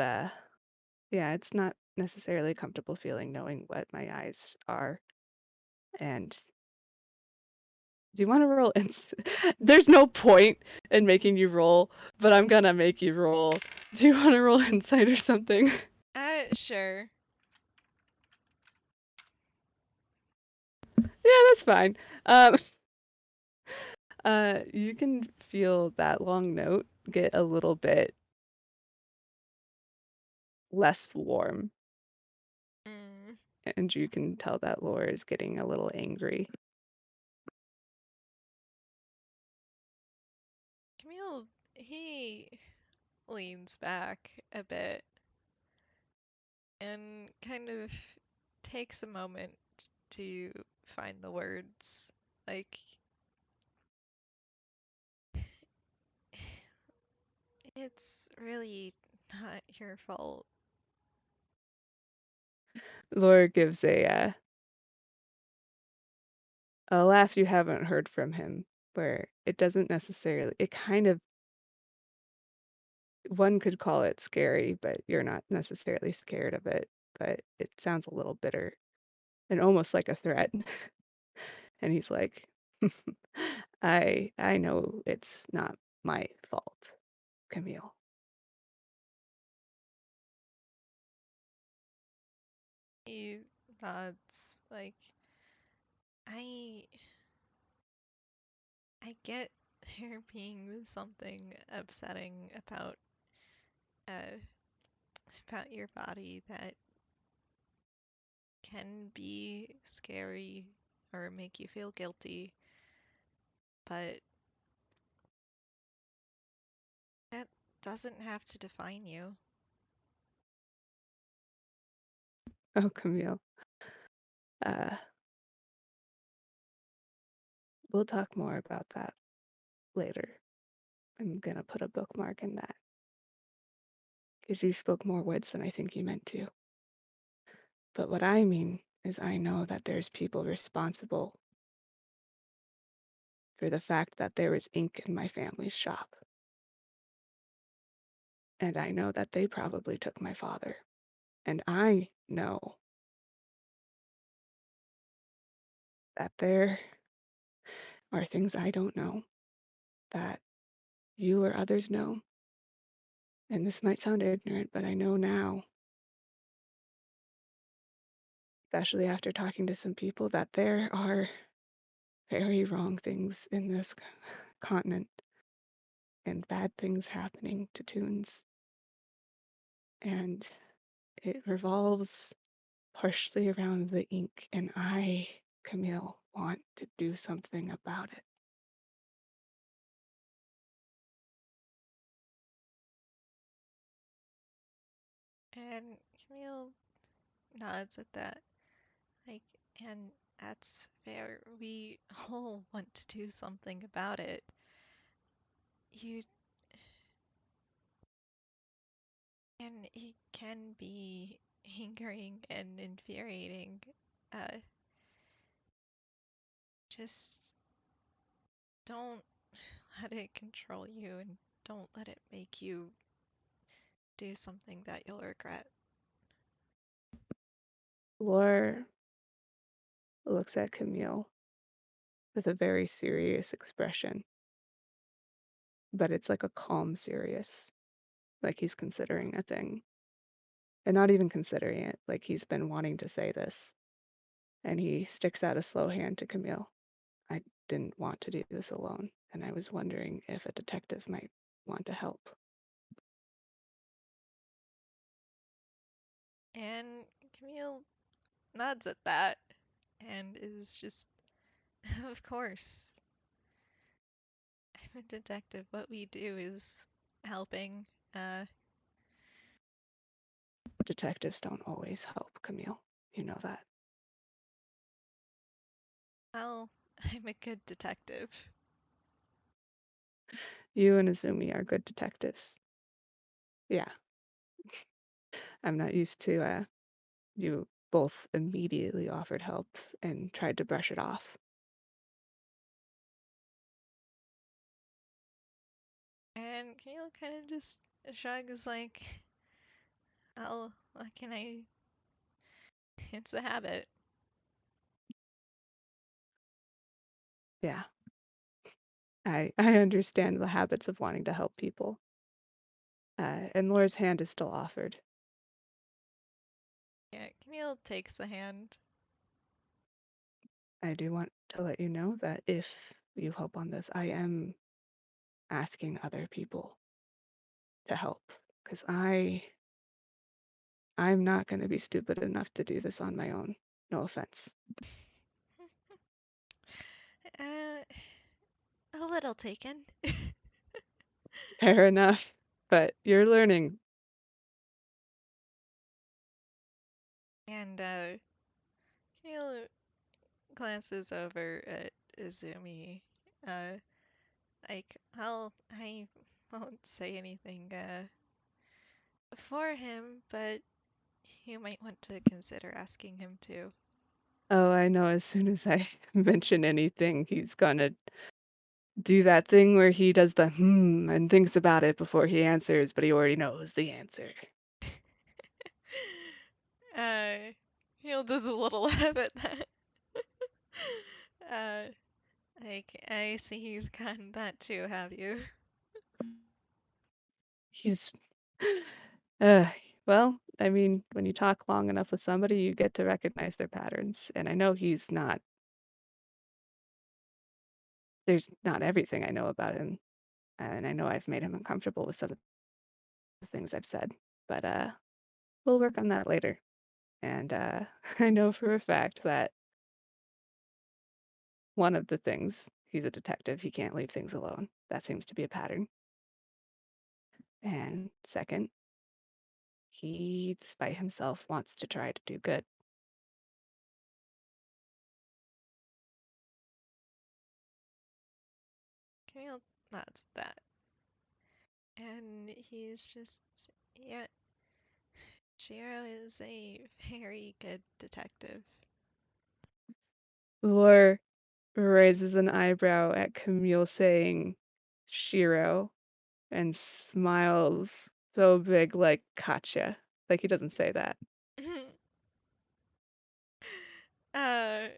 yeah, it's not necessarily a comfortable feeling knowing what my eyes are. And do you want to roll? There's no point in making you roll, but I'm gonna make you roll. Do you want to roll insight or something? Sure. Yeah, that's fine. Um, you can feel that long note get a little bit less warm, Mm. and you can tell that Laura is getting a little angry. Camille, he leans back a bit and kind of takes a moment to find the words. Like, it's really not your fault. Laura gives a laugh you haven't heard from him, where it doesn't necessarily, it kind of, one could call it scary, but you're not necessarily scared of it, but it sounds a little bitter and almost like a threat. And he's like, I know it's not my fault, Camille. He nods, like, I I get there being something upsetting uh about your body that can be scary or make you feel guilty, but that doesn't have to define you. Oh, Camille. Uh, we'll talk more about that later. I'm gonna put a bookmark in that because you spoke more words than I think you meant to. But what I mean is I know that there's people responsible for the fact that there was ink in my family's shop. And I know that they probably took my father. And I know that there are things I don't know that you or others know. And this might sound ignorant, but I know now, especially after talking to some people, that there are very wrong things in this continent and bad things happening to Toons. And it revolves partially around the ink, and I, Camille, want to do something about it. And Camille nods at that. Like, and that's fair. We all want to do something about it. You and it can be angering and infuriating. Uh, just don't let it control you and don't let it make you do something that you'll regret. Laura looks at Camille with a very serious expression. but it's like a calm, serious, like he's considering a thing. And not even considering it, like he's been wanting to say this. And he sticks out a slow hand to Camille. I didn't want to do this alone, and I was wondering if a detective might want to help. And Camille nods at that and is just, of course. I'm a detective. What we do is helping. Uh, Detectives don't always help, Camille. You know that. well, I'm a good detective. You and Azumi are good detectives. Yeah, I'm not used to you both immediately offered help and tried to brush it off. And Camille kind of just shrugs like, oh, what can I? It's a habit. Yeah, I understand the habits of wanting to help people. And Laura's hand is still offered. Yeah, Camille takes the hand. I do want to let you know that if you help on this, I am asking other people to help because I'm not going to be stupid enough to do this on my own. No offense. Uh, a little taken. Fair enough. But you're learning. And Camille glances over at Izumi. Uh, like, I won't say anything for him, but you might want to consider asking him to. Oh, I know as soon as I mention anything, he's gonna do that thing where he does the and thinks about it before he answers, but he already knows the answer. uh, Camille does a little laugh at that. uh, like, I see you've gotten that too, have you? He's uh well, I mean, when you talk long enough with somebody, you get to recognize their patterns. And I know he's not there's not everything I know about him. And I know I've made him uncomfortable with some of the things I've said. But we'll work on that later. And I know for a fact that one of the things he's a detective, he can't leave things alone. That seems to be a pattern. And second, he, despite himself, wants to try to do good. Camille nods at that. And he's just, yeah, Shiro is a very good detective. Lore raises an eyebrow at Camille saying Shiro and smiles so big like gotcha. Like he doesn't say that. uh,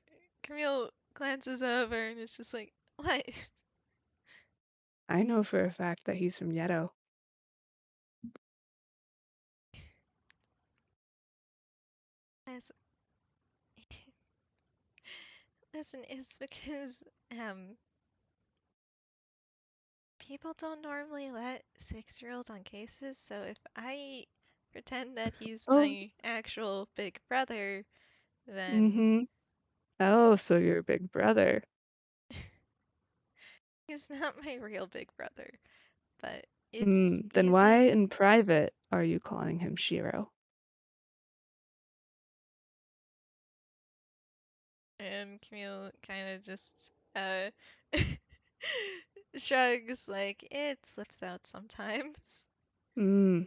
Camille glances over and is just like, what? I know for a fact that he's from Yedo. As, listen, it's because, um, people don't normally let 6-year-olds on cases, so if I pretend that he's Oh, my actual big brother, then mm-hmm. Oh, so you're a big brother. he's not my real big brother. But it's Hmm. Then why easy. in private are you calling him Shiro? And Camille kind of just shrugs like it slips out sometimes. Hmm.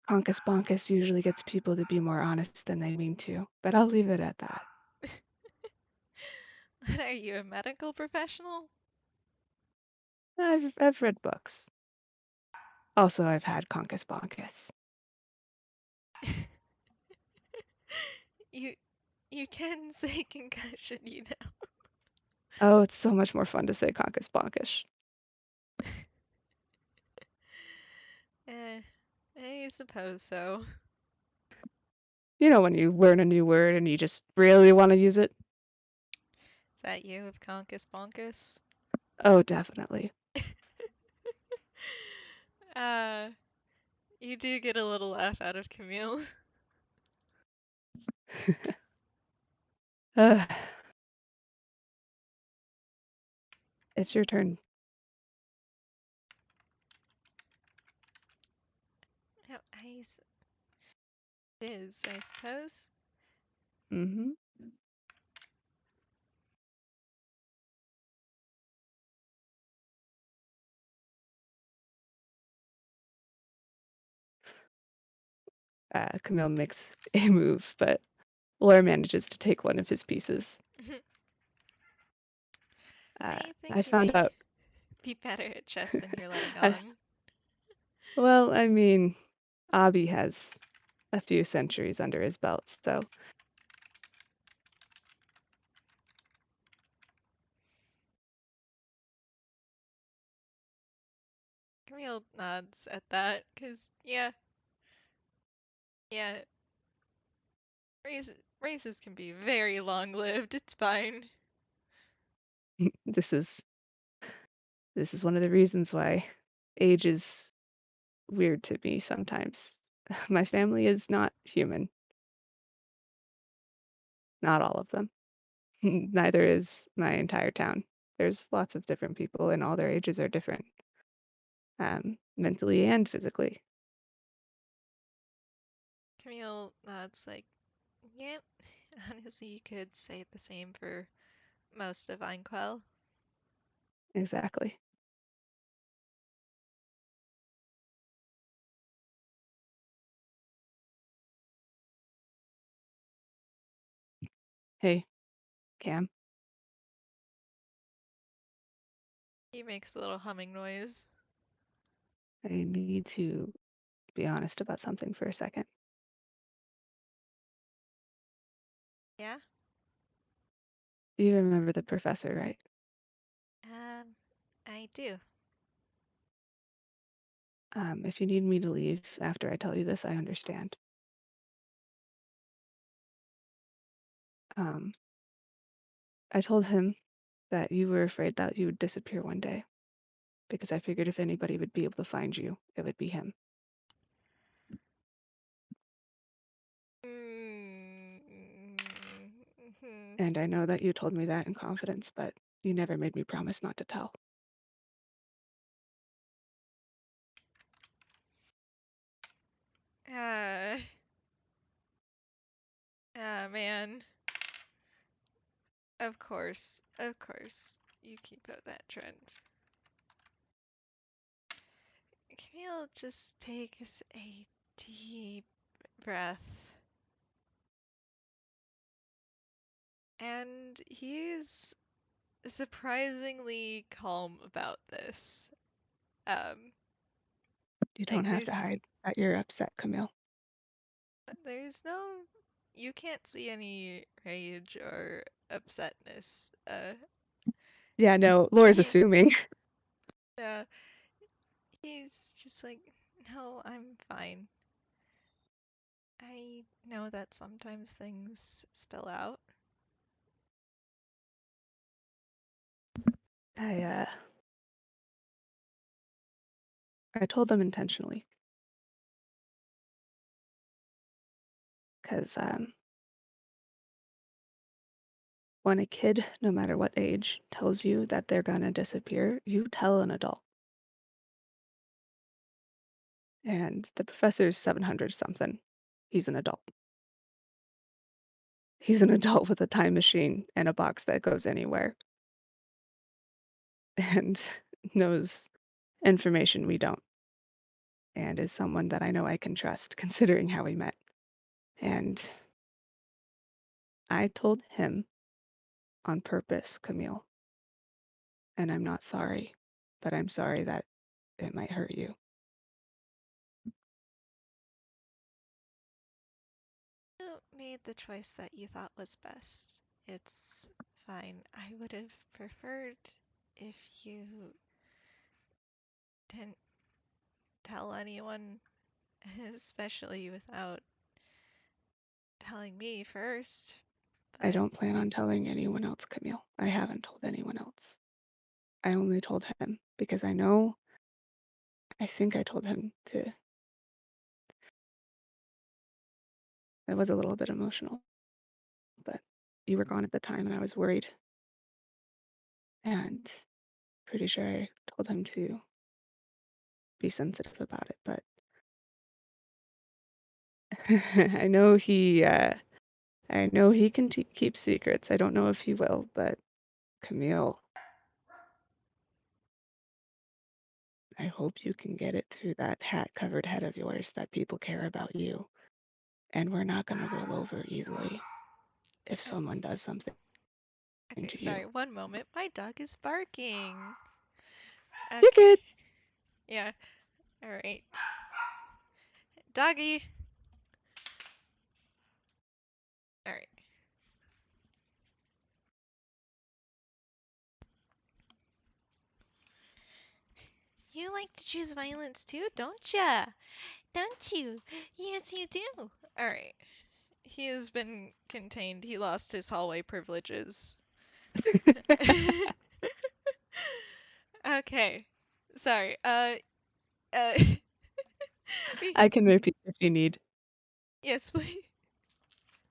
Honkus Bonkus usually gets people to be more honest than they mean to, but I'll leave it at that. What are you, a medical professional? I've read books. Also, I've had Conkus Bonkus. you you can say concussion, you know. Oh, it's so much more fun to say Conkus Bonkish. I suppose so. You know when you learn a new word and you just really want to use it? Is that you with Conkus Bonkus? Oh, definitely. uh, you do get a little laugh out of Camille. Uh, it's your turn. Oh, is, I suppose. Mm-hmm. Camille makes a move, but Laura manages to take one of his pieces. I I think you found may out. be better at chess than you're letting I, on. well, I mean, Abby has a few centuries under his belt, so Camille nods at that, because, yeah, yeah, races can be very long-lived. It's fine. this is one of the reasons why age is weird to me sometimes. My family is not human. Not all of them. Neither is my entire town. There's lots of different people, and all their ages are different, mentally and physically. Camille nods like, yep. Honestly, you could say the same for most of Einquell. Exactly. Hey, Cam, He makes a little humming noise. I need to be honest about something for a second. Yeah? You remember the professor, right? Um, I do. If you need me to leave after I tell you this, I understand. Um, I told him that you were afraid that you would disappear one day because I figured if anybody would be able to find you, it would be him. Mm-hmm. And I know that you told me that in confidence, but you never made me promise not to tell. Uh, man. Of course. Of course. You keep up that trend. Camille just takes a deep breath. And he's surprisingly calm about this. Um, You don't like have to hide that you're upset, Camille. there's no, you can't see any rage or upsetness. Yeah, no, Laura's He, assuming. uh, he's just like, no, I'm fine. I know that sometimes things spill out. I uh I told them intentionally because when a kid, no matter what age, tells you that they're gonna disappear, you tell an adult. And the professor's 700 something. He's an adult. He's an adult with a time machine and a box that goes anywhere and knows information we don't, and is someone that I know I can trust considering how we met. And I told him on purpose, Camille, and I'm not sorry, but I'm sorry that it might hurt you. You made the choice that you thought was best. It's fine. I would have preferred if you didn't tell anyone. especially without telling me first. I But don't plan on telling anyone else, Camille. I haven't told anyone else. I only told him because I think I told him to. I was a little bit emotional, but you were gone at the time and I was worried. And pretty sure I told him to be sensitive about it, but I know he can keep secrets. I don't know if he will, but Camille, I hope you can get it through that hat-covered head of yours that people care about you, and we're not gonna roll over easily if uh, someone does something okay, to sorry, you. one moment. My dog is barking. You're Okay. good. Yeah, alright. Doggy! Alright. You like to choose violence too, don't ya? Don't you? Yes, you do. Alright. He has been contained. He lost his hallway privileges. Okay. Sorry. Uh, I can repeat if you need. yes, please.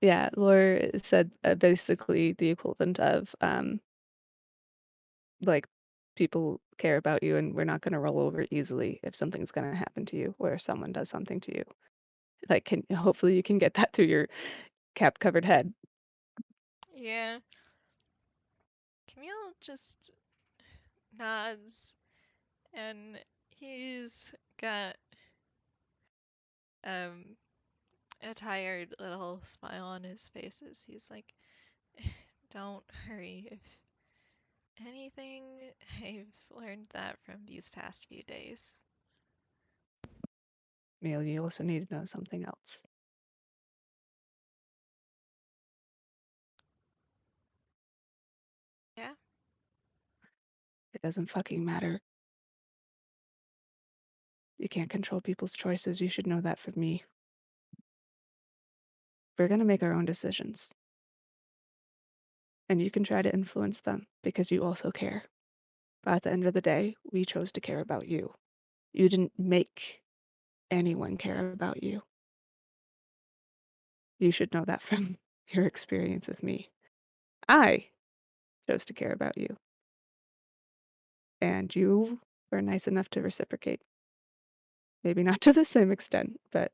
Yeah, Laura said basically the equivalent of like people care about you and we're not going to roll over easily if something's going to happen to you or if someone does something to you. Like, can hopefully you can get that through your cap covered head. Yeah. Camille just nods and he's got um a tired little smile on his face as he's like, don't hurry. If anything, I've learned that from these past few days. Neil, you also need to know something else. Yeah? It doesn't fucking matter. You can't control people's choices. You should know that from me. We're going to make our own decisions. And you can try to influence them because you also care. But at the end of the day, we chose to care about you. You didn't make anyone care about you. You should know that from your experience with me. I chose to care about you. And you were nice enough to reciprocate. Maybe not to the same extent, but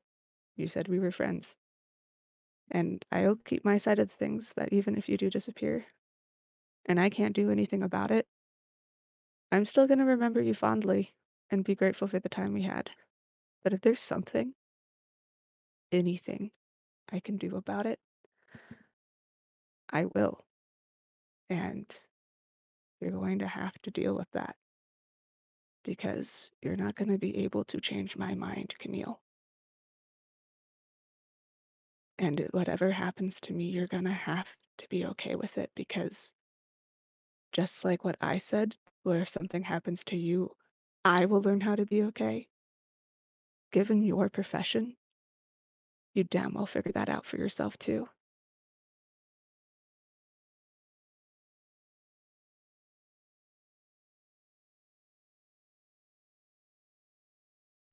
you said we were friends. And I'll keep my side of things that even if you do disappear and I can't do anything about it, I'm still going to remember you fondly and be grateful for the time we had. But if there's something, anything I can do about it, I will. And you're going to have to deal with that because you're not going to be able to change my mind, Camille. And whatever happens to me, you're going to have to be okay with it because just like what I said, where if something happens to you, I will learn how to be okay. Given your profession, you damn well figure that out for yourself too.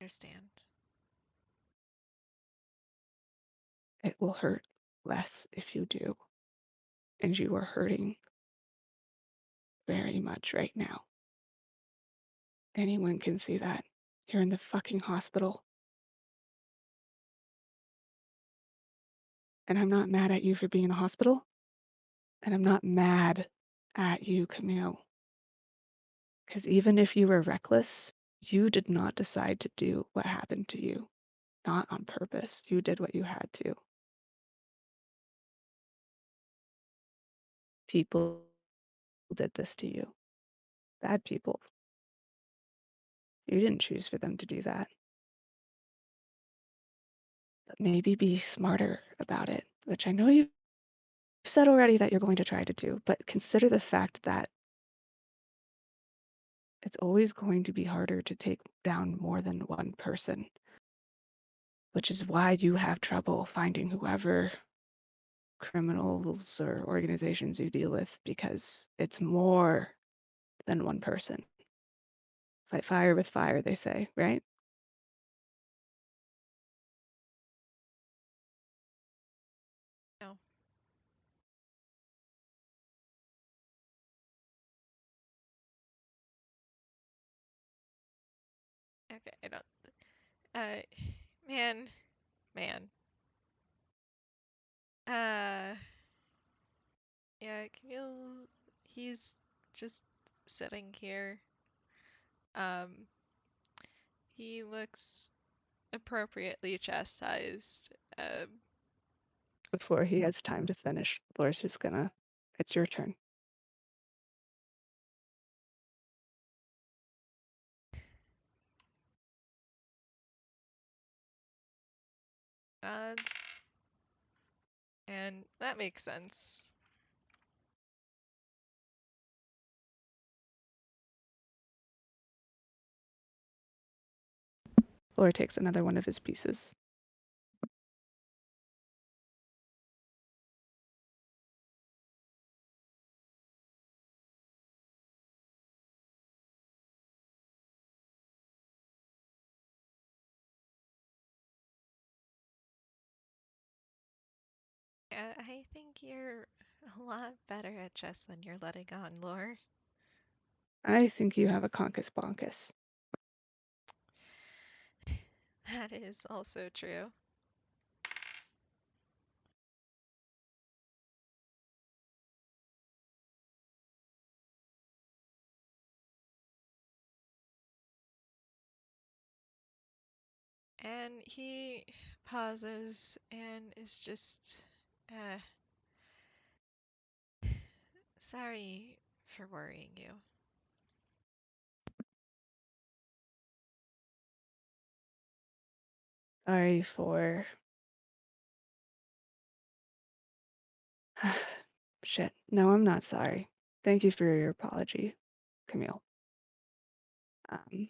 Understand. It will hurt less if you do. And you are hurting very much right now. Anyone can see that. You're in the fucking hospital. And I'm not mad at you for being in the hospital. And I'm not mad at you, Camille. Because even if you were reckless, you did not decide to do what happened to you. Not on purpose. You did what you had to. People did this to you. Bad people. You didn't choose for them to do that. But maybe be smarter about it, which I know you've said already that you're going to try to do, but consider the fact that it's always going to be harder to take down more than one person. which is why you have trouble finding whoever criminals or organizations you deal with, because it's more than one person. Fight fire with fire, they say, right? No. Okay, I don't. Uh, man, man. Uh, yeah, Camille, he's just sitting here. Um, he looks appropriately chastised. Before he has time to finish, Laura's just gonna, it's your turn. Nods, and that makes sense. Laura takes another one of his pieces. I think you're a lot better at chess than you're letting on, Lore. I think you have a conkus bonkus. That is also true. And he pauses and is just, uh, sorry for worrying you. Sorry for shit. No, I'm not sorry. Thank you for your apology, Camille. Um,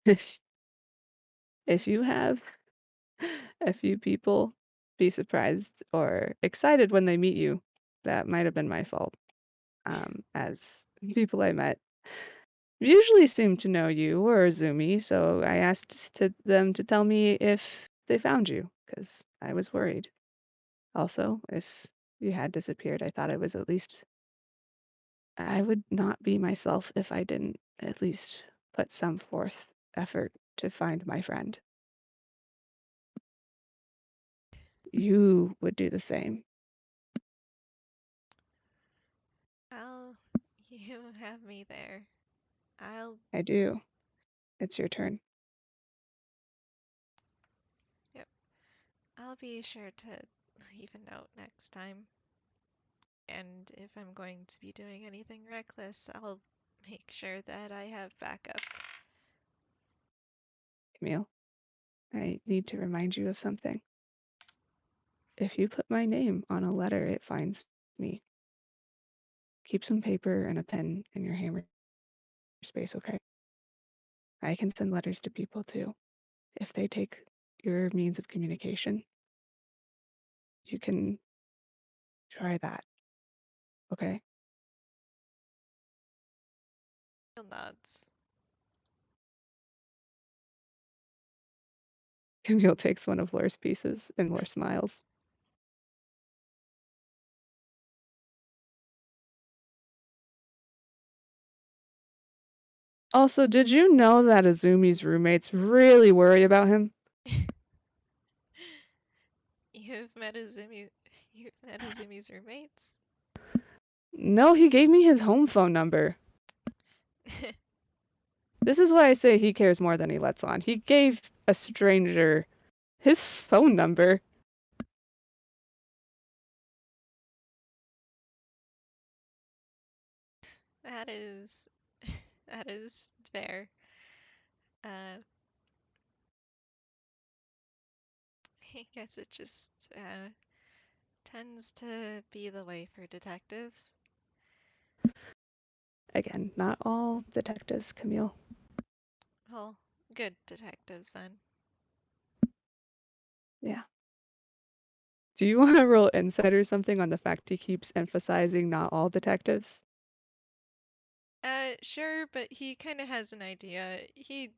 if if you have a few people be surprised or excited when they meet you, that might have been my fault. As people I met usually seem to know you or Azumi, so I asked them to tell me if they found you, because I was worried. Also, if you had disappeared, I thought it was at least I would not be myself if I didn't at least put some forth effort to find my friend. You would do the same. Well, you have me there. I'll, I do. It's your turn. yep, I'll be sure to leave a note next time. And if I'm going to be doing anything reckless, I'll make sure that I have backup. Camille, I need to remind you of something. If you put my name on a letter, it finds me. Keep some paper and a pen in your hammer space, okay? I can send letters to people too. If they take your means of communication, you can try that, okay? He nods. Camille takes one of Laura's pieces and Laura smiles. Also, did you know that Azumi's roommates really worry about him? You've met Izumi. You've met Izumi's roommates. No, he gave me his home phone number. This is why I say he cares more than he lets on. He gave a stranger his phone number. That is, that is fair. Uh, I guess it just tends to be the way for detectives. Again, not all detectives, Camille. Well, good detectives then. Yeah. Do you want to roll insight or something on the fact he keeps emphasizing not all detectives? Sure, but he kind of has an idea. He.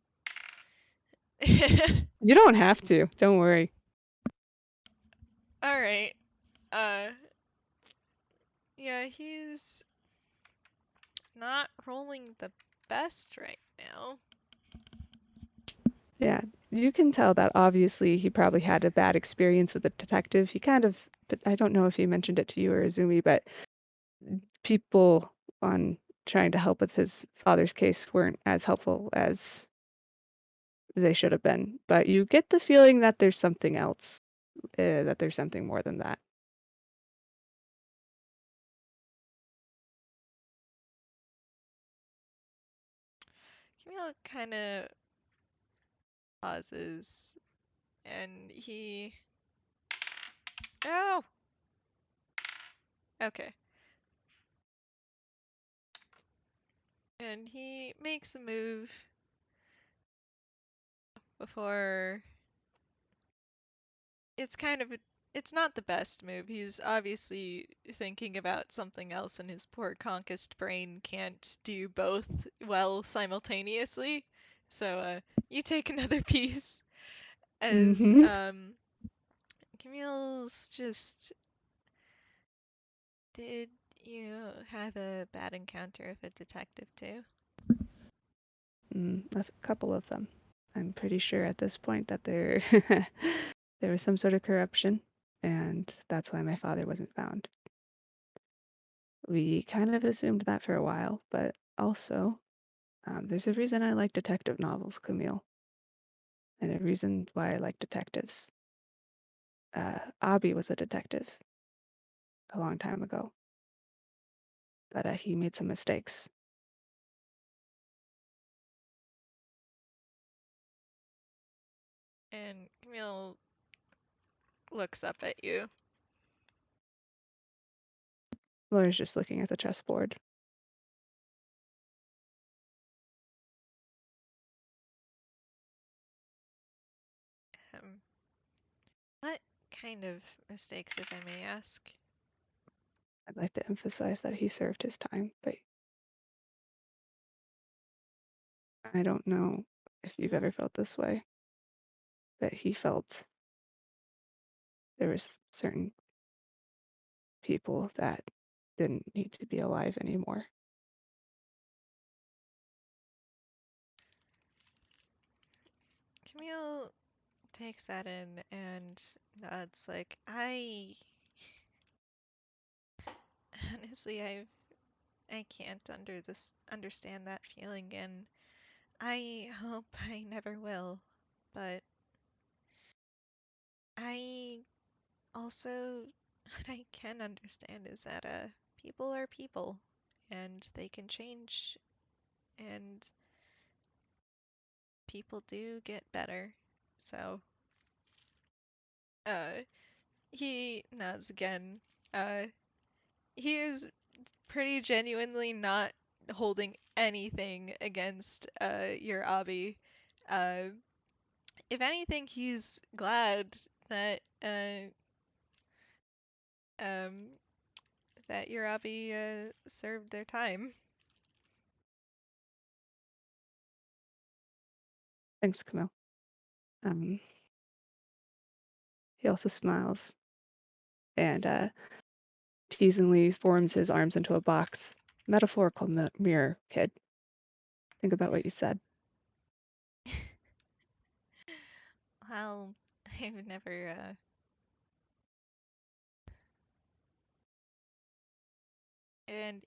You don't have to. Don't worry. All right. Uh, yeah, he's not rolling the best right now. Yeah, you can tell that obviously he probably had a bad experience with a detective. He kind of, but I don't know if he mentioned it to you or Azumi, but people on trying to help with his father's case weren't as helpful as they should have been. But you get the feeling that there's something else, that there's something more than that. Camille kind of pauses and he. Oh! Okay. And he makes a move before. It's kind of. It's not the best move. He's obviously thinking about something else, and his poor concussed brain can't do both well simultaneously. So, you take another piece as, Mm-hmm. Camille's just. Did you have a bad encounter with a detective too? A couple of them. I'm pretty sure at this point that there there was some sort of corruption, and that's why my father wasn't found. We kind of assumed that for a while, but also there's a reason I like detective novels, Camille, and a reason why I like detectives. Abi was a detective a long time ago, but he made some mistakes. And Camille looks up at you. Laura's just looking at the chessboard. Um, what kind of mistakes, if I may ask? I'd like to emphasize that he served his time, but I don't know if you've ever felt this way, but he felt there was certain people that didn't need to be alive anymore. Camille takes that in and nods like, honestly, I can't understand that feeling, and I hope I never will. But I also, what I can understand is that people are people, and they can change, and people do get better. So, uh, he nods again. Uh, he is pretty genuinely not holding anything against your Abi. Uh, if anything, he's glad that um that your Abi served their time. Thanks, Camille. Um, he also smiles and teasingly forms his arms into a box. Metaphorical mirror, kid. Think about what you said. Well, I've never and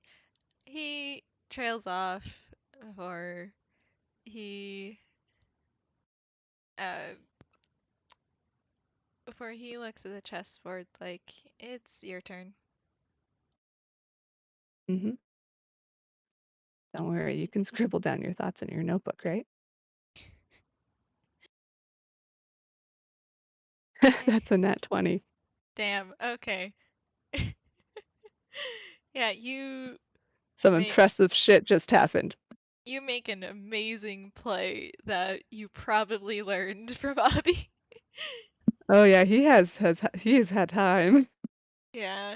he trails off or he uh before he looks at the chessboard like it's your turn. Mm-hmm. Don't worry, you can scribble down your thoughts in your notebook, right? That's a nat 20. Damn, okay. Yeah, you Some Mate, impressive shit just happened. you make an amazing play that you probably learned from Abby. Oh yeah, he has had time. Yeah.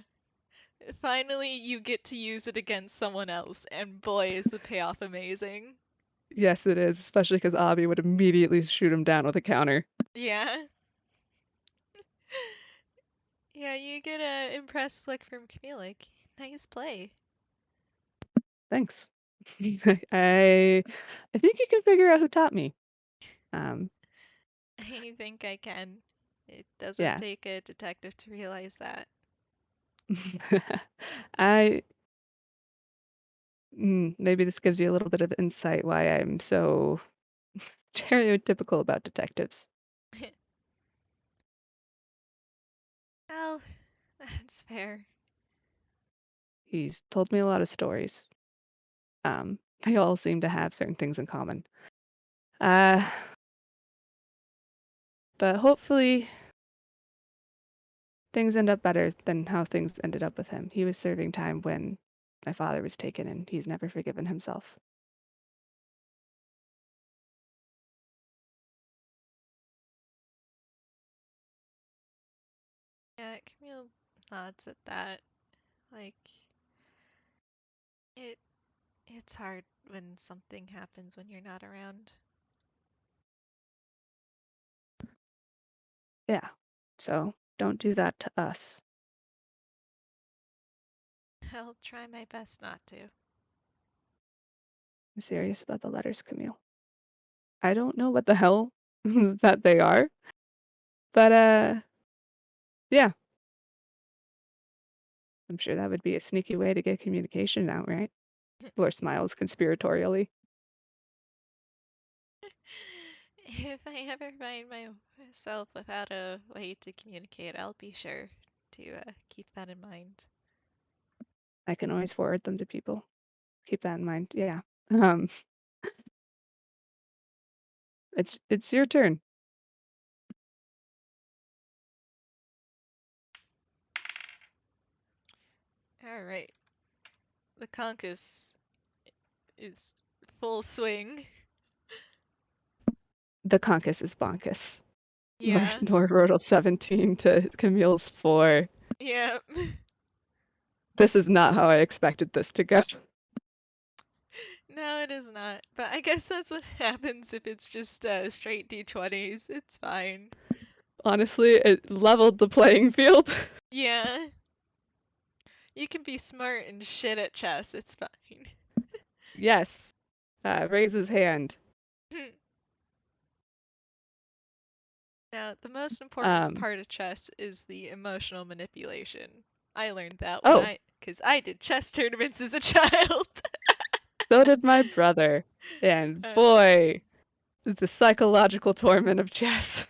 Finally, you get to use it against someone else, and boy, is the payoff amazing. Yes, it is, especially because Abby would immediately shoot him down with a counter. Yeah. Yeah, you get a impressed look from Camille. Like, nice play. Thanks. I I think you can figure out who taught me. Um, I think I can. It doesn't yeah. take a detective to realize that. I maybe this gives you a little bit of insight why I'm so stereotypical about detectives. Well, that's fair. He's told me a lot of stories. They all seem to have certain things in common. Uh, but hopefully things end up better than how things ended up with him. He was serving time when my father was taken, and he's never forgiven himself. Yeah, Camille nods at that. Like, it it's hard when something happens when you're not around. Yeah. So don't do that to us. I'll try my best not to. I'm serious about the letters, Camille. I don't know what the hell that they are, but yeah, I'm sure that would be a sneaky way to get communication out, right? Or smiles conspiratorially. If I ever find myself without a way to communicate, I'll be sure to keep that in mind. I can always forward them to people. Keep that in mind. Yeah. Um, it's your turn. All right, the conkus is full swing. The conkus is bonkus. Yeah, Nor Rodal 17 to Camille's 4. yeah. This is not how I expected this to go. No, it is not. But I guess that's what happens if it's just straight D20s. It's fine. Honestly, it leveled the playing field. Yeah, you can be smart and shit at chess. It's fine. Yes. Raise his hand. Now, the most important Um, part of chess is the emotional manipulation. I learned that oh, because I did chess tournaments as a child. so did my brother. And uh, boy, the psychological torment of chess.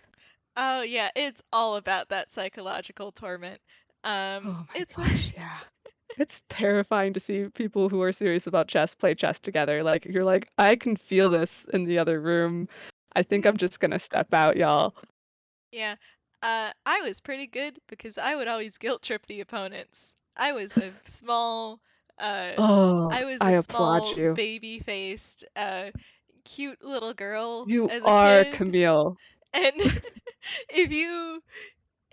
oh yeah, it's all about that psychological torment. Oh my It's gosh, yeah. It's terrifying to see people who are serious about chess play chess together. Like, you're like, I can feel this in the other room. I think I'm just gonna step out, y'all. yeah. I was pretty good because I would always guilt trip the opponents. I was a small, uh, Oh, I was I a applaud small you. baby-faced, cute little girl You as a are kid, Camille. and if you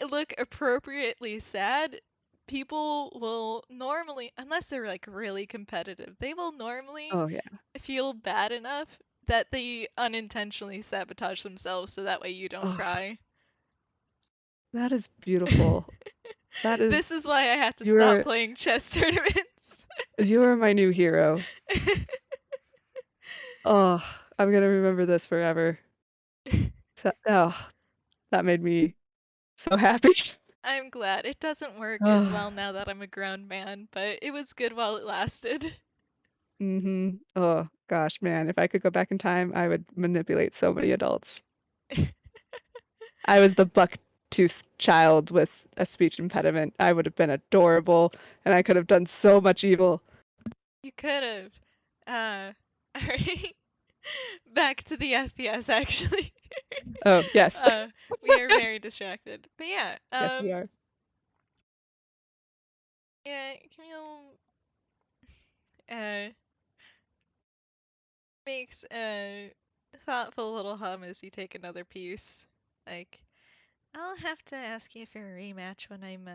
look appropriately sad, people will normally, unless they're like really competitive, they will normally Oh yeah. feel bad enough that they unintentionally sabotage themselves so that way you don't Oh, cry. that is beautiful. That This is is why I had to stop you're playing chess tournaments. you're my new hero. Oh, I'm gonna remember this forever. So, oh, that made me so happy. I'm glad. It doesn't work as Oh, well now that I'm a grown man, but it was good while it lasted. Oh gosh, man, if I could go back in time, I would manipulate so many adults. I was the buck-toothed child with a speech impediment. I would have been adorable, and I could have done so much evil. You could have. Alright. Back to the FPS actually. Oh, yes. uh, we are very distracted. But yeah, Yes, we are. yeah, Camille, uh, makes a thoughtful little hum as you take another piece. Like, I'll have to ask you for a rematch when I'm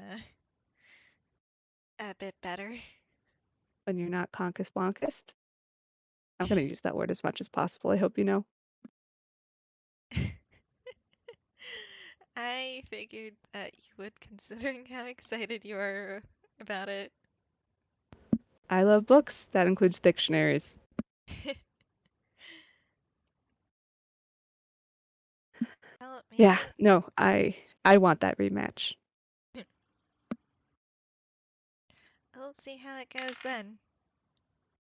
a bit better. When you're not conkus bonkus. I'm gonna use that word as much as possible, I hope you know. I figured that you would, considering how excited you are about it. I love books. That includes dictionaries. Well, Yeah, maybe. no, I want that rematch. We'll see how it goes then.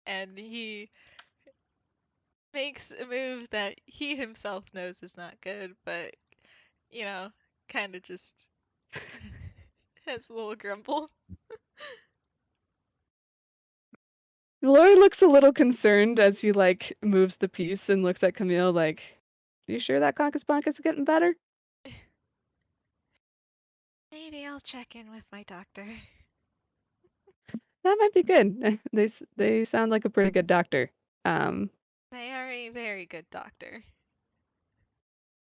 And he makes a move that he himself knows is not good, but, you know, kind of just has a little grumble. Laura looks a little concerned as he like moves the piece and looks at Camille like, "You sure that conkus bonkus is getting better?" Maybe I'll check in with my doctor. That might be good. They sound like a pretty good doctor. Um, They are a very good doctor.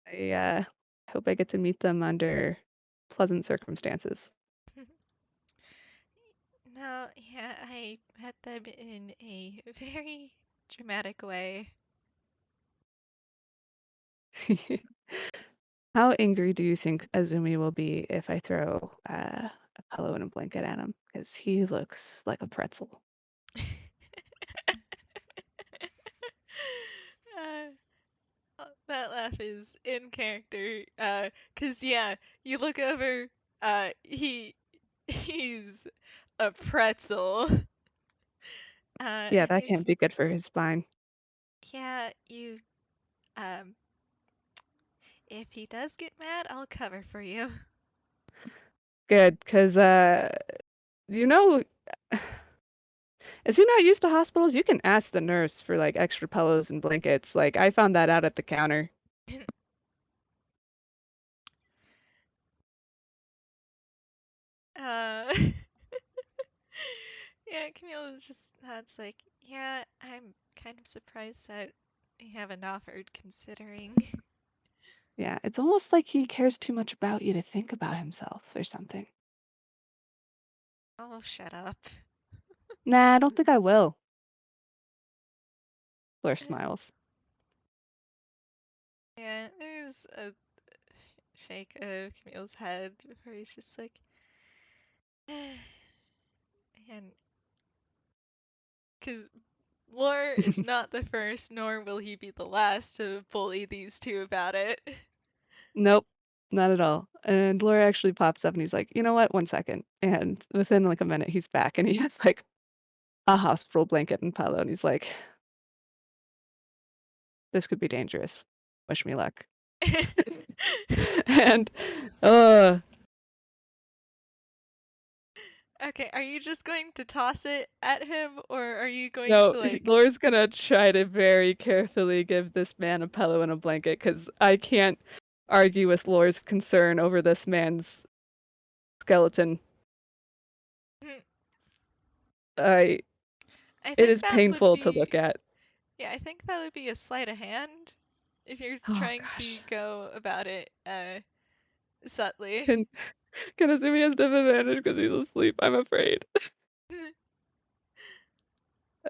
I hope I get to meet them under pleasant circumstances. No, yeah, I met them in a very dramatic way. How angry do you think Azumi will be if I throw a pillow and a blanket at him? Because he looks like a pretzel. uh, that laugh is in character. 'Cause yeah, you look over, he's a pretzel. Yeah, And that can't he's, be good for his spine. yeah, um, if he does get mad, I'll cover for you. Good, because you know, is he not used to hospitals? You can ask the nurse for like extra pillows and blankets. Like I found that out at the counter. uh, yeah, Camille is just, that's like, yeah, I'm kind of surprised that I haven't offered considering. Yeah, it's almost like he cares too much about you to think about himself or something. Oh, shut up. Nah, I don't think I will. Blair Eh, smiles. yeah, there's a shake of Camille's head where he's just like, and because Lore is not the first, nor will he be the last to bully these two about it. Nope, not at all. And Laura actually pops up and he's like, you know what? 1 second. And within like a minute, he's back and he has like a hospital blanket and pillow. And he's like, this could be dangerous. Wish me luck. And, uh, Okay, are you just going to toss it at him, or are you going no, to like? Laura's gonna try to very carefully give this man a pillow and a blanket because I can't argue with Laura's concern over this man's skeleton. I, I it think is that would painful to look be, at. yeah, I think that would be a sleight of hand if you're Oh trying to gosh. go about it subtly. Can can assume he has disadvantage because he's asleep, I'm afraid.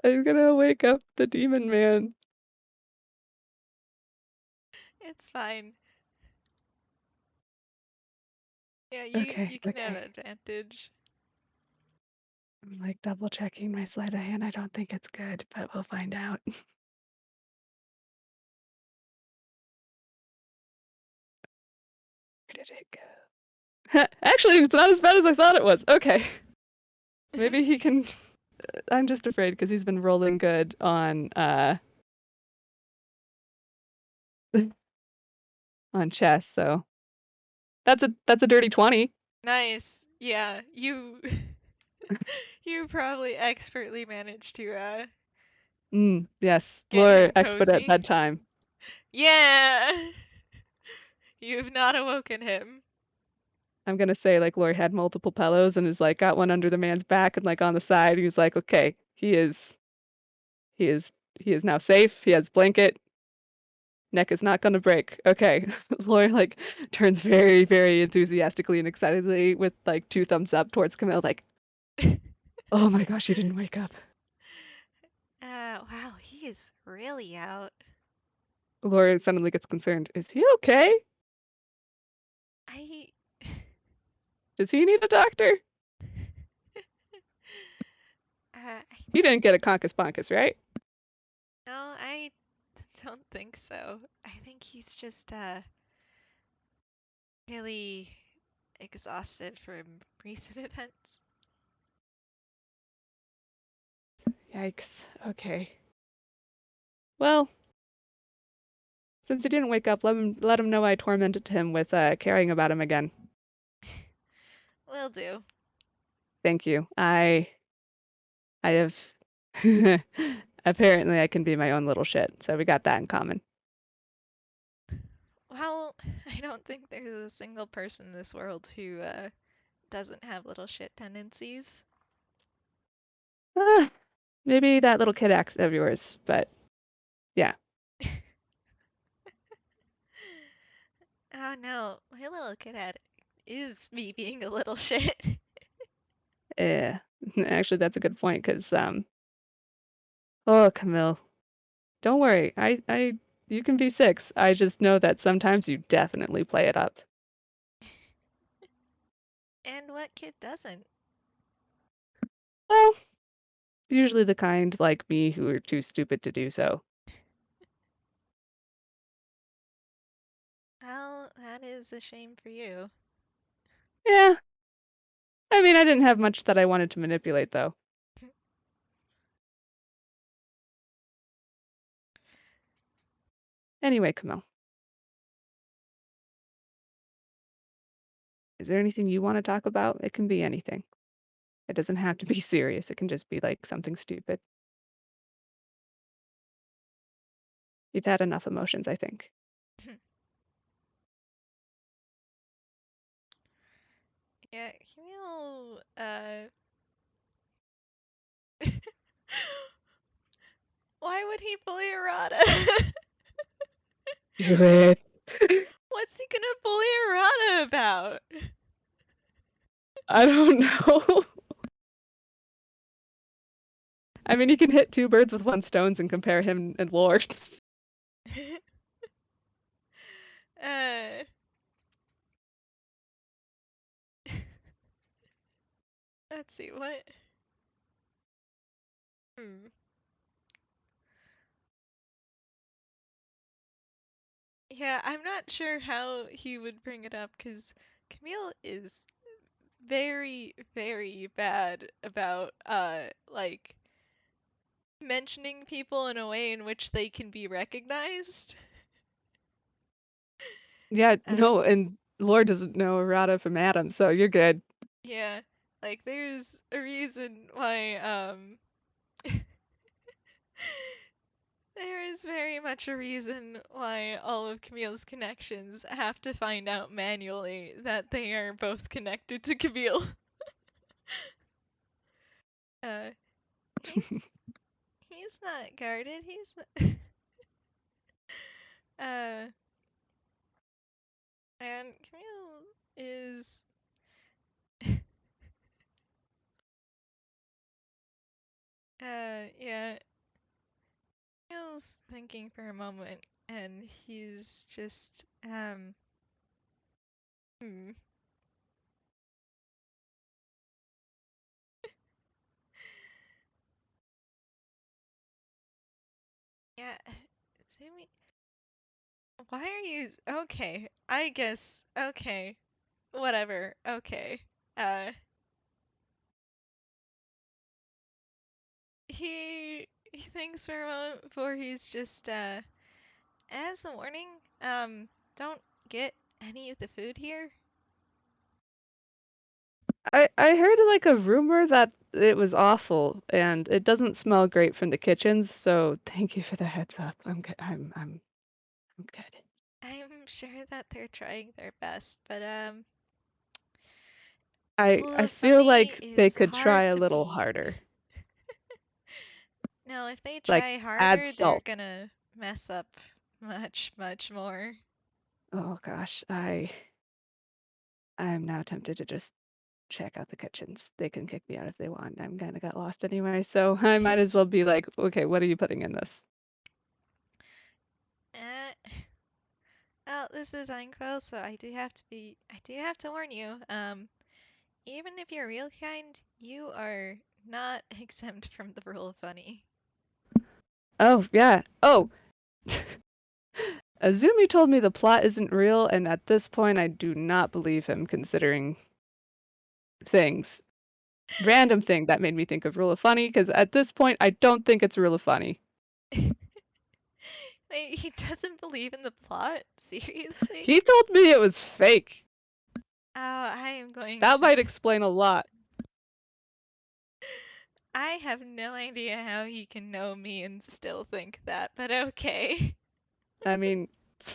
I'm gonna wake up the demon man. It's fine. Yeah, you Okay, can have okay. advantage. I'm like double checking my sleight of hand. I don't think it's good, but we'll find out. Where did it go? Actually, it's not as bad as I thought it was. Okay. Maybe he can. I'm just afraid because he's been rolling good on chess, so that's a dirty 20. Nice. Yeah, you you probably expertly managed to Yes. get Lore him expert at cozy. bedtime. Yeah. You have not awoken him. I'm gonna say like Lore had multiple pillows and is like got one under the man's back and like on the side. He's like, okay, he is. He is now safe. He has blanket. Neck is not gonna break. Okay. Laura like turns very, very enthusiastically and excitedly with like 2 thumbs up towards Camille, like, oh my gosh, he didn't wake up. Wow, he is really out. Laura suddenly gets concerned. Is he okay? I. Does he need a doctor? I He didn't get a conkus bonkus, right? no, I don't think so. I think he's just really exhausted from recent events. Yikes. Okay. Well, since he didn't wake up, let him know I tormented him with caring about him again. Will do. Thank you. I have apparently I can be my own little shit, so we got that in common. Well, I don't think there's a single person in this world who doesn't have little shit tendencies. Ah, maybe that little kid acts of yours, but yeah. Oh no, my little cadet is me being a little shit. Yeah. Actually, that's a good point because oh, Camille, don't worry. You can be 6. I just know that sometimes you definitely play it up. And what kid doesn't? Well, usually the kind like me who are too stupid to do so. Well, that is a shame for you. Yeah. I mean, I didn't have much that I wanted to manipulate though. Anyway, Camille, is there anything you want to talk about? It can be anything. It doesn't have to be serious. It can just be like something stupid. You've had enough emotions, I think. Yeah, Camille, why would he bully Arata? Do it. What's he gonna bully Arata about? I don't know. I mean, you can hit 2 birds with 1 stone and compare him and Lords. uh, let's see, what? Hmm. Yeah, I'm not sure how he would bring it up because Camille is very, very bad about, like, mentioning people in a way in which they can be recognized. Yeah, Uh, no, and Lord doesn't know Errata from Adam, so you're good. yeah, like, there's a reason why, there is very much a reason why all of Camille's connections have to find out manually that they are both connected to Camille. uh, he's he's not guarded. He's uh, and Camille is yeah. Camille's thinking for a moment, and he's just hmm. Yeah. Sumi, why are you okay? I guess okay. Whatever. Okay. Uh, he thinks for a moment before he's just as a warning, don't get any of the food here. I heard like a rumor that it was awful and it doesn't smell great from the kitchens, so thank you for the heads up. I'm good. I'm good. I'm sure that they're trying their best, but I the feel funny like they is could try hard a to little beat. harder. No, if they Like, try add harder, they're salt. gonna mess up much, much more. Oh gosh, I'm now tempted to just check out the kitchens. They can kick me out if they want. I'm kinda got lost anyway, so I might as well be like, "Okay, what are you putting in this?" uh, well, this is Angst, so I do have to warn you. Even if you're real kind, you are not exempt from the rule of funny. Oh, yeah. Oh, Azumi told me the plot isn't real, and at this point, I do not believe him, considering things. Random thing that made me think of Rule of Funny, because at this point, I don't think it's Rule of Funny. Wait, he doesn't believe in the plot? Seriously? He told me it was fake. Oh, I am going That to. might explain a lot. I have no idea how he can know me and still think that, but okay. I mean,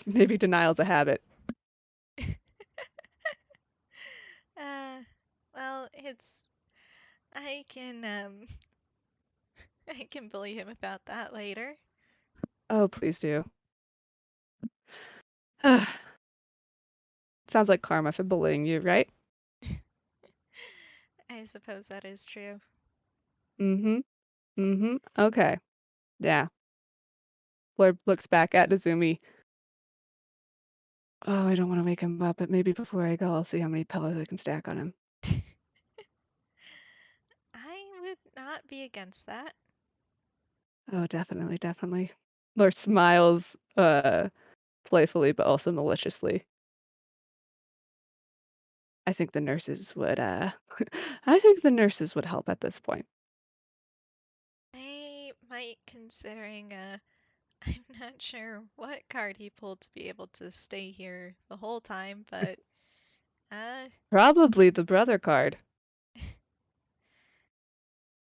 maybe denial's a habit. uh, well, it's. I can, I can bully him about that later. Oh, please do. Sounds like karma for bullying you, right? I suppose that is true. Mm-hmm. Mm-hmm. Okay. Yeah. Blurb looks back at Izumi. Oh, I don't want to wake him up, but maybe before I go, I'll see how many pillows I can stack on him. I would not be against that. Oh, definitely, definitely. Lore smiles, playfully, but also maliciously. I think the nurses would, I think the nurses would help at this point. I might considering, I'm not sure what card he pulled to be able to stay here the whole time, but, uh, Probably the brother card.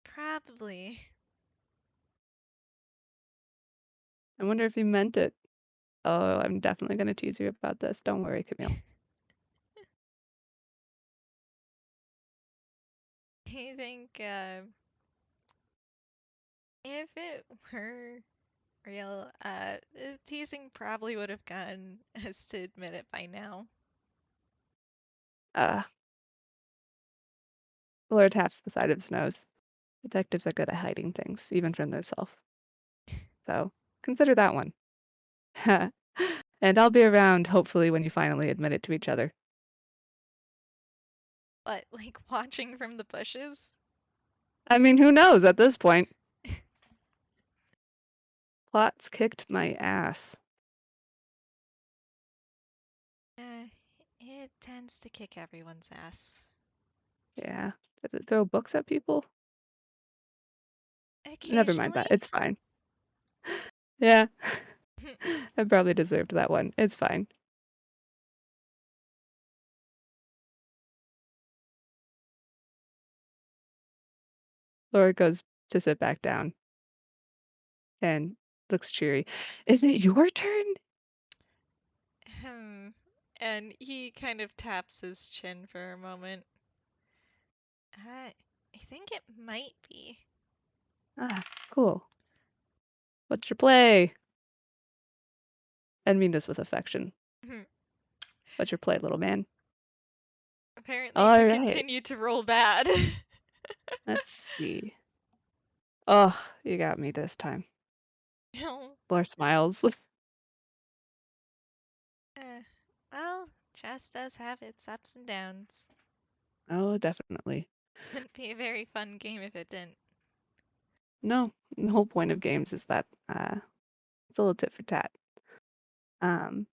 probably. I wonder if he meant it. Oh, I'm definitely gonna tease you about this. Don't worry, Camille. I think, if it were real, the teasing probably would have gotten us to admit it by now. Uh, Lore taps the side of his nose. Detectives are good at hiding things, even from themselves. So consider that one. And I'll be around, hopefully, when you finally admit it to each other. But, like, watching from the bushes? I mean, who knows at this point? Plot's kicked my ass. Uh, it tends to kick everyone's ass. Yeah. Does it throw books at people? Never mind Occasionally. that. It's fine. Yeah. I probably deserved that one. It's fine. Laura goes to sit back down and looks cheery. Is it your turn? Hmm. And he kind of taps his chin for a moment. I think it might be. Ah, cool. What's your play? I mean this with affection. What's your play, little man? Apparently to All right. continue to roll bad. Let's see. Oh, you got me this time. No. Laura smiles. Uh, well, chess does have its ups and downs. Oh, definitely. Wouldn't be a very fun game if it didn't. No, the whole point of games is that it's a little tit for tat. Um,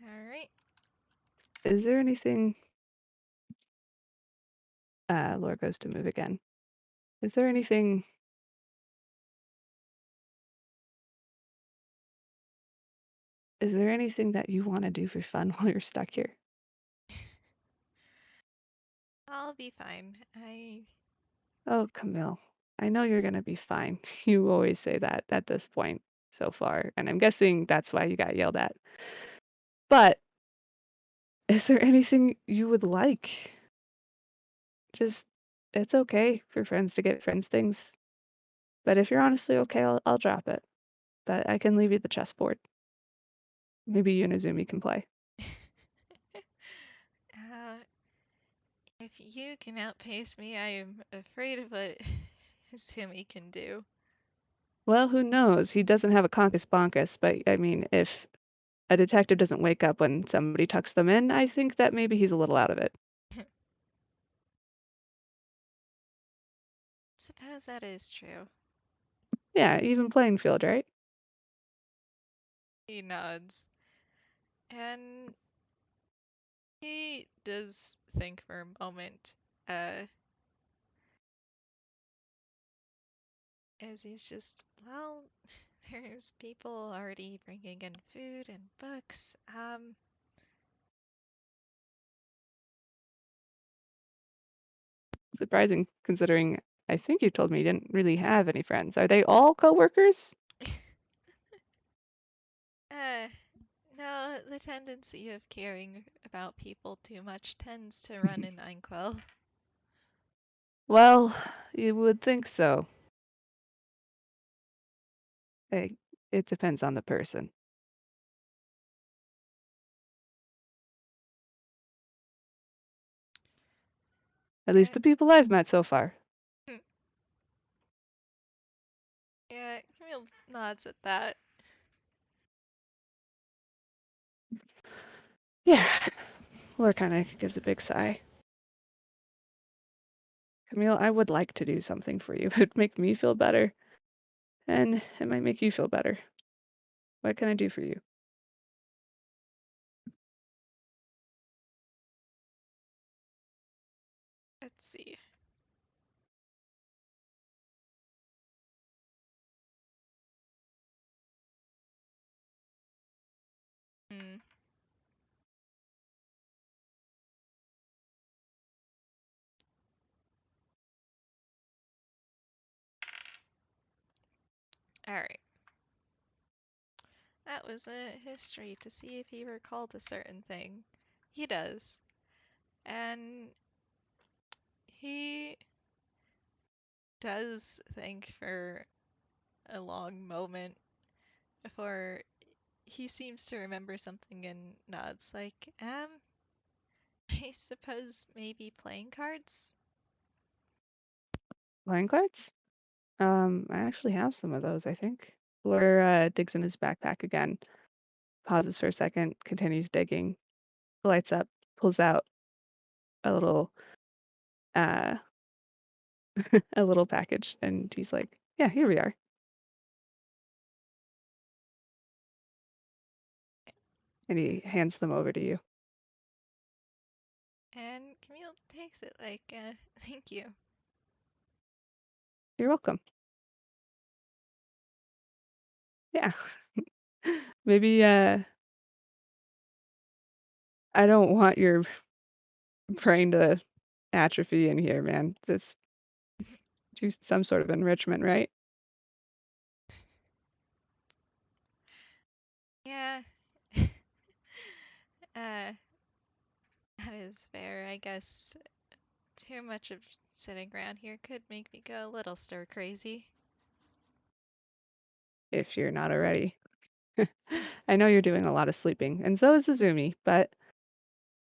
Alright. is there anything Laura goes to move again. Is there anything that you want to do for fun while you're stuck here? I'll be fine. I. Oh, Camille, I know you're gonna be fine. You always say that at this point so far, and I'm guessing that's why you got yelled at. But is there anything you would like Just it's okay for friends to get friends things, but if you're honestly okay, I'll drop it. But I can leave you the chessboard. Maybe you and Azumi can play. uh, if you can outpace me, I am afraid of what Sumi can do. Well, who knows? He doesn't have a conkus bonkus, but I mean, if a detective doesn't wake up when somebody tucks them in, I think that maybe he's a little out of it. Suppose that is true. Yeah, even playing field, right? He nods. And he does think for a moment, uh, as he's just, well, there's people already bringing in food and books. Surprising considering I think you told me you didn't really have any friends. Are they all coworkers? uh, no, the tendency of caring about people too much tends to run in Einquell. Well, you would think so. Hey, it depends on the person. At least Yeah, the people I've met so far. yeah, Camille nods at that. Yeah. Laura kind of gives a big sigh. Camille, I would like to do something for you. It'd make me feel better, and it might make you feel better. What can I do for you? Let's see. Hmm. All right. That was a history to see if he recalled a certain thing. He does. And he does think for a long moment before he seems to remember something and nods like, I suppose maybe playing cards? Playing cards? I actually have some of those, I think. Blur digs in his backpack again, pauses for a second, continues digging, lights up, pulls out a little uh a little package, and he's like, "Yeah, here we are." And he hands them over to you. And Camille takes it like, thank you. You're welcome. Yeah. Maybe I don't want your brain to atrophy in here, man. Just do some sort of enrichment, right? Yeah, uh, that is fair. I guess too much of sitting around here could make me go a little stir crazy. If you're not already. I know you're doing a lot of sleeping, and so is Izumi, but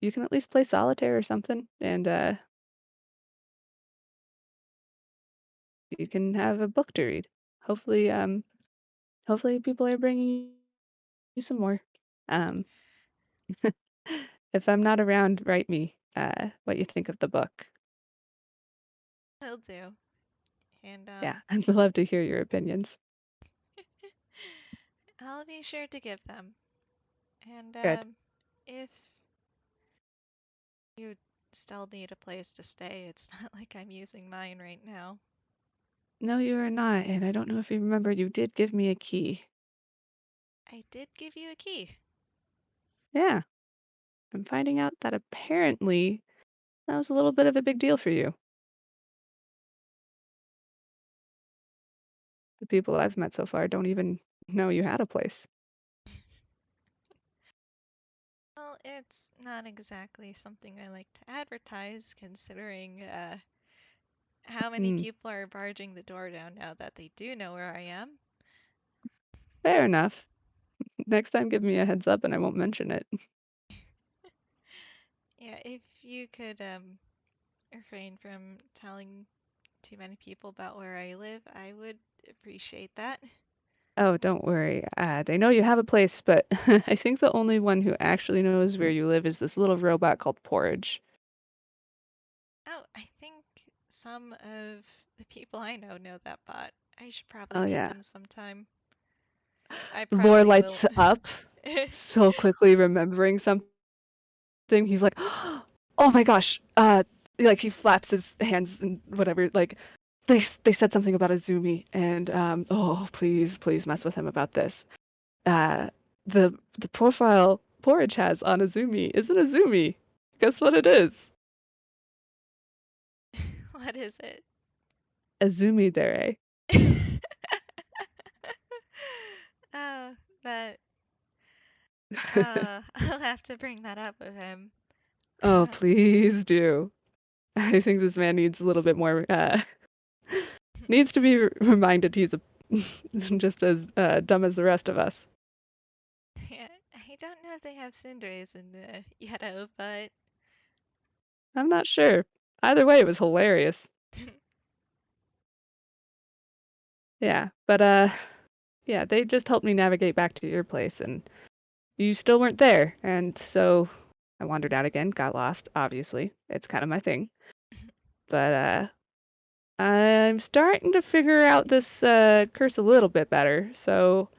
you can at least play solitaire or something, and you can have a book to read. Hopefully, hopefully people are bringing you some more. Um, if I'm not around, write me what you think of the book. Will do. And Yeah, I'd love to hear your opinions. I'll be sure to give them. And Good. if you still need a place to stay, it's not like I'm using mine right now. No, you are not, and I don't know if you remember, you did give me a key. I did give you a key. Yeah, I'm finding out that apparently that was a little bit of a big deal for you. The people I've met so far don't even know you had a place. Well, it's not exactly something I like to advertise, considering how many Hmm, people are barging the door down now that they do know where I am. fair enough. Next time, give me a heads up and I won't mention it. Yeah, if you could refrain from telling too many people about where I live, I would appreciate that. Oh, don't worry. They know you have a place, but I think the only one who actually knows where you live is this little robot called Porridge. Oh, I think some of the people I know that bot. I should probably Oh, meet yeah. them sometime. I Lore probably will. lights up so quickly, remembering something. He's like, "Oh my gosh!" Like he flaps his hands and whatever. Like they said something about Azumi, and oh please please mess with him about this. Uh, the profile Porridge has on Azumi isn't Azumi. Guess what it is? What is it? Azumi Dere. Oh, that. I'll have to bring that up with him. Oh please do. I think this man needs a little bit more. Needs to be reminded he's a just as dumb as the rest of us. Yeah, I don't know if they have cinderes in the Yeto, but I'm not sure. Either way, it was hilarious. Yeah, but yeah, they just helped me navigate back to your place, and you still weren't there, and so I wandered out again, got lost, obviously. It's kind of my thing. But I'm starting to figure out this curse a little bit better, so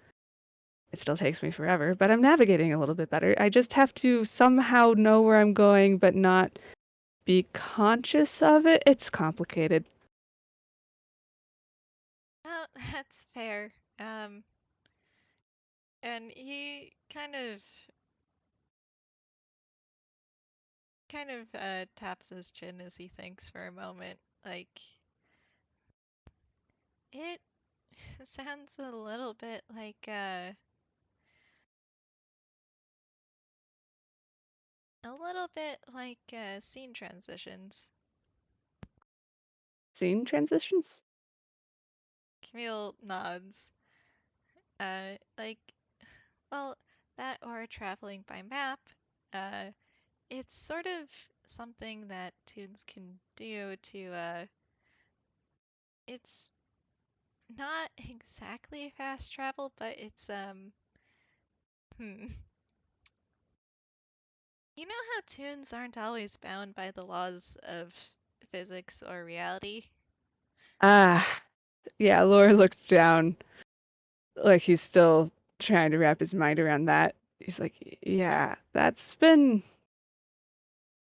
it still takes me forever, but I'm navigating a little bit better. I just have to somehow know where I'm going, but not be conscious of it. It's complicated. oh, that's fair. Um, and he kind of taps his chin as he thinks for a moment. Like, it sounds a little bit like scene transitions. Scene transitions? Camille nods. Like, well, that or traveling by map. Uh, it's sort of something that tunes can do to it's not exactly fast travel, but it's hmm. You know how tunes aren't always bound by the laws of physics or reality? Ah, yeah, Laura looks down like he's still trying to wrap his mind around that. He's like, yeah, that's been.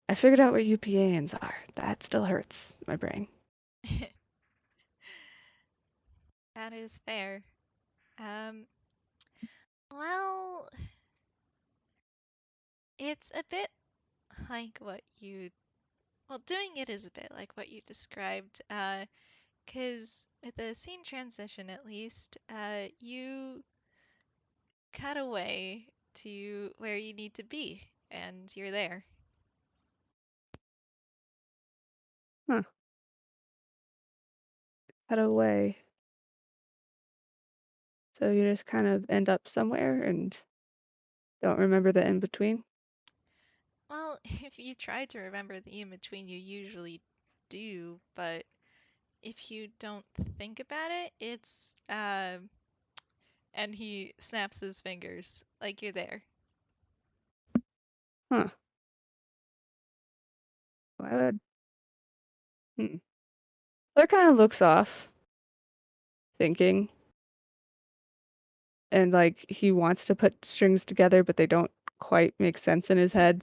I figured out what UPANs are. That still hurts my brain. That is fair. Um, well, it's a bit like what you, well, doing it is a bit like what you described. 'Cause with the scene transition at least, you cut away to where you need to be, and you're there. Huh. Cut away. So you just kind of end up somewhere and don't remember the in between? Well, if you try to remember the in between, you usually do, but if you don't think about it, it's and he snaps his fingers like you're there. Huh. Why would. Hmm. Claire kind of looks off, thinking, and like he wants to put strings together, but they don't quite make sense in his head.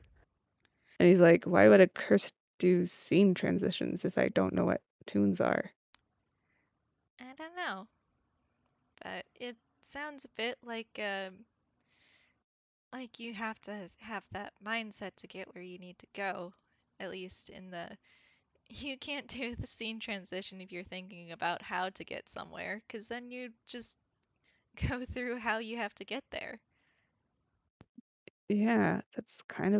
And he's like, why would a curse do scene transitions if I don't know what tunes are? I don't know, but it sounds a bit like you have to have that mindset to get where you need to go. At least in the you can't do the scene transition if you're thinking about how to get somewhere, because then you just go through how you have to get there. Yeah, that's kind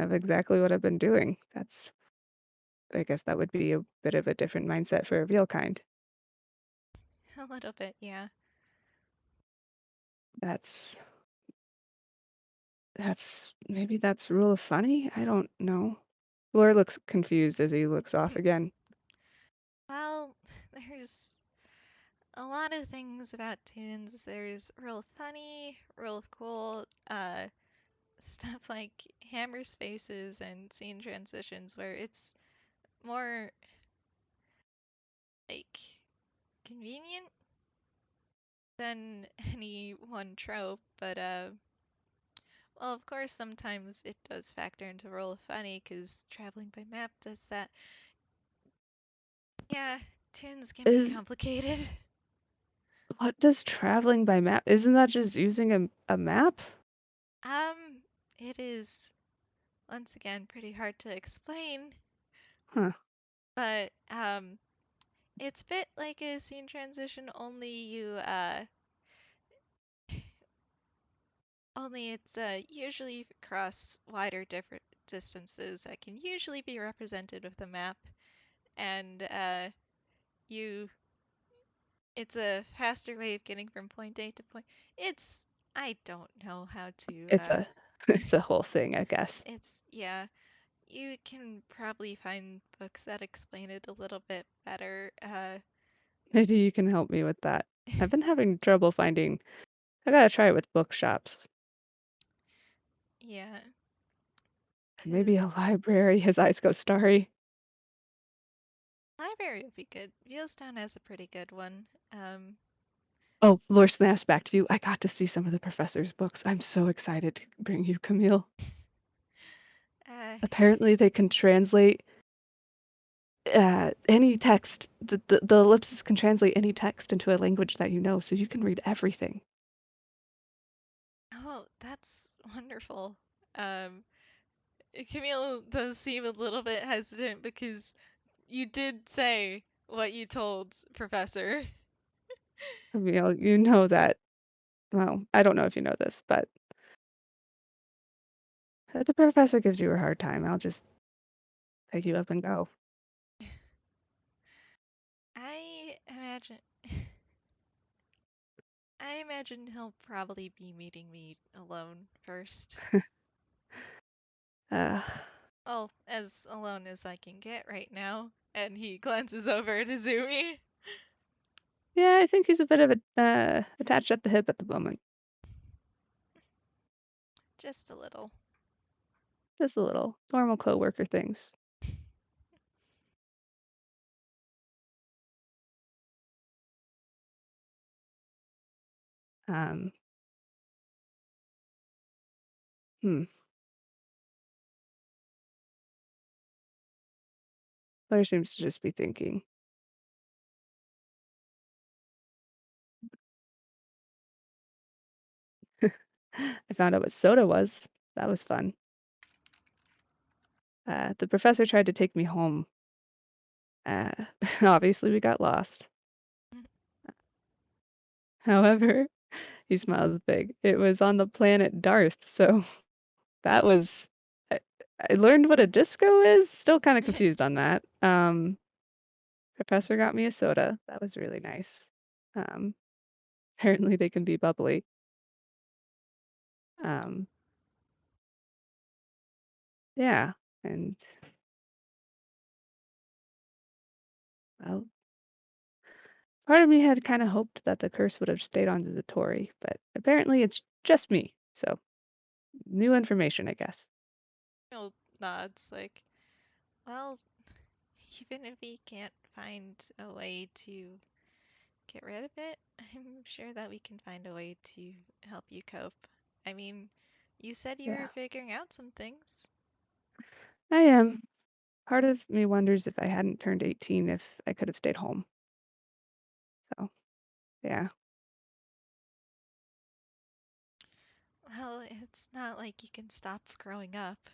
of exactly what I've been doing. That's I guess that would be a bit of a different mindset for a real kind. A little bit, yeah. That's that's maybe that's rule of funny? I don't know. Lore looks confused as he looks off again. Well, there's a lot of things about tunes. There's real funny, real cool, stuff like hammer spaces and scene transitions where it's more like convenient than any one trope, but well, of course, sometimes it does factor into role of funny because traveling by map does that. Yeah, tunes can be Is complicated. what does traveling by map isn't that just using a map? Um, it is once again pretty hard to explain, Huh. but it's a bit like a scene transition. Only it's usually across wider different distances that can usually be represented with a map, and you it's a faster way of getting from point A to point. It's I don't know how to It's a it's a whole thing, I guess. it's yeah, you can probably find books that explain it a little bit better. Maybe you can help me with that. I've been having trouble finding I gotta try it with bookshops. Yeah, Maybe 'cause a library, his eyes go starry. library would be good. Vealstown has a pretty good one. Oh, lore snaps back to you. I got to see some of the professor's books. I'm so excited to bring you, Camille. uh, Apparently, they can translate any text. The ellipsis can translate any text into a language that you know, so you can read everything. oh, that's wonderful. Um, Camille does seem a little bit hesitant because you did say what you told Professor. Camille, you know that. Well, I don't know if you know this, but the professor gives you a hard time. I'll just pick you up and go. I imagine I imagine he'll probably be meeting me alone first. Uh, Well, as alone as I can get right now. And he glances over at Izumi. yeah, I think he's a bit of a attached at the hip at the moment, Just a little. just a little normal coworker things. Um, hmm. Blair seems to just be thinking. I found out what soda was. That was fun. The professor tried to take me home. Uh, obviously, we got lost. However, he smiles big. It was on the planet Darth, so that was. I, I learned what a disco is. Still kind of confused on that. Professor got me a soda. That was really nice. Um, apparently, they can be bubbly. Um, yeah, and well, part of me had kind of hoped that the curse would have stayed on Zatori, but apparently it's just me. So new information, I guess. He'll nods like, well, even if he can't find a way to get rid of it, I'm sure that we can find a way to help you cope. I mean, you said you Yeah, were figuring out some things. I am. Part of me wonders if I hadn't turned 18, if I could have stayed home. So, yeah. Well, it's not like you can stop growing up.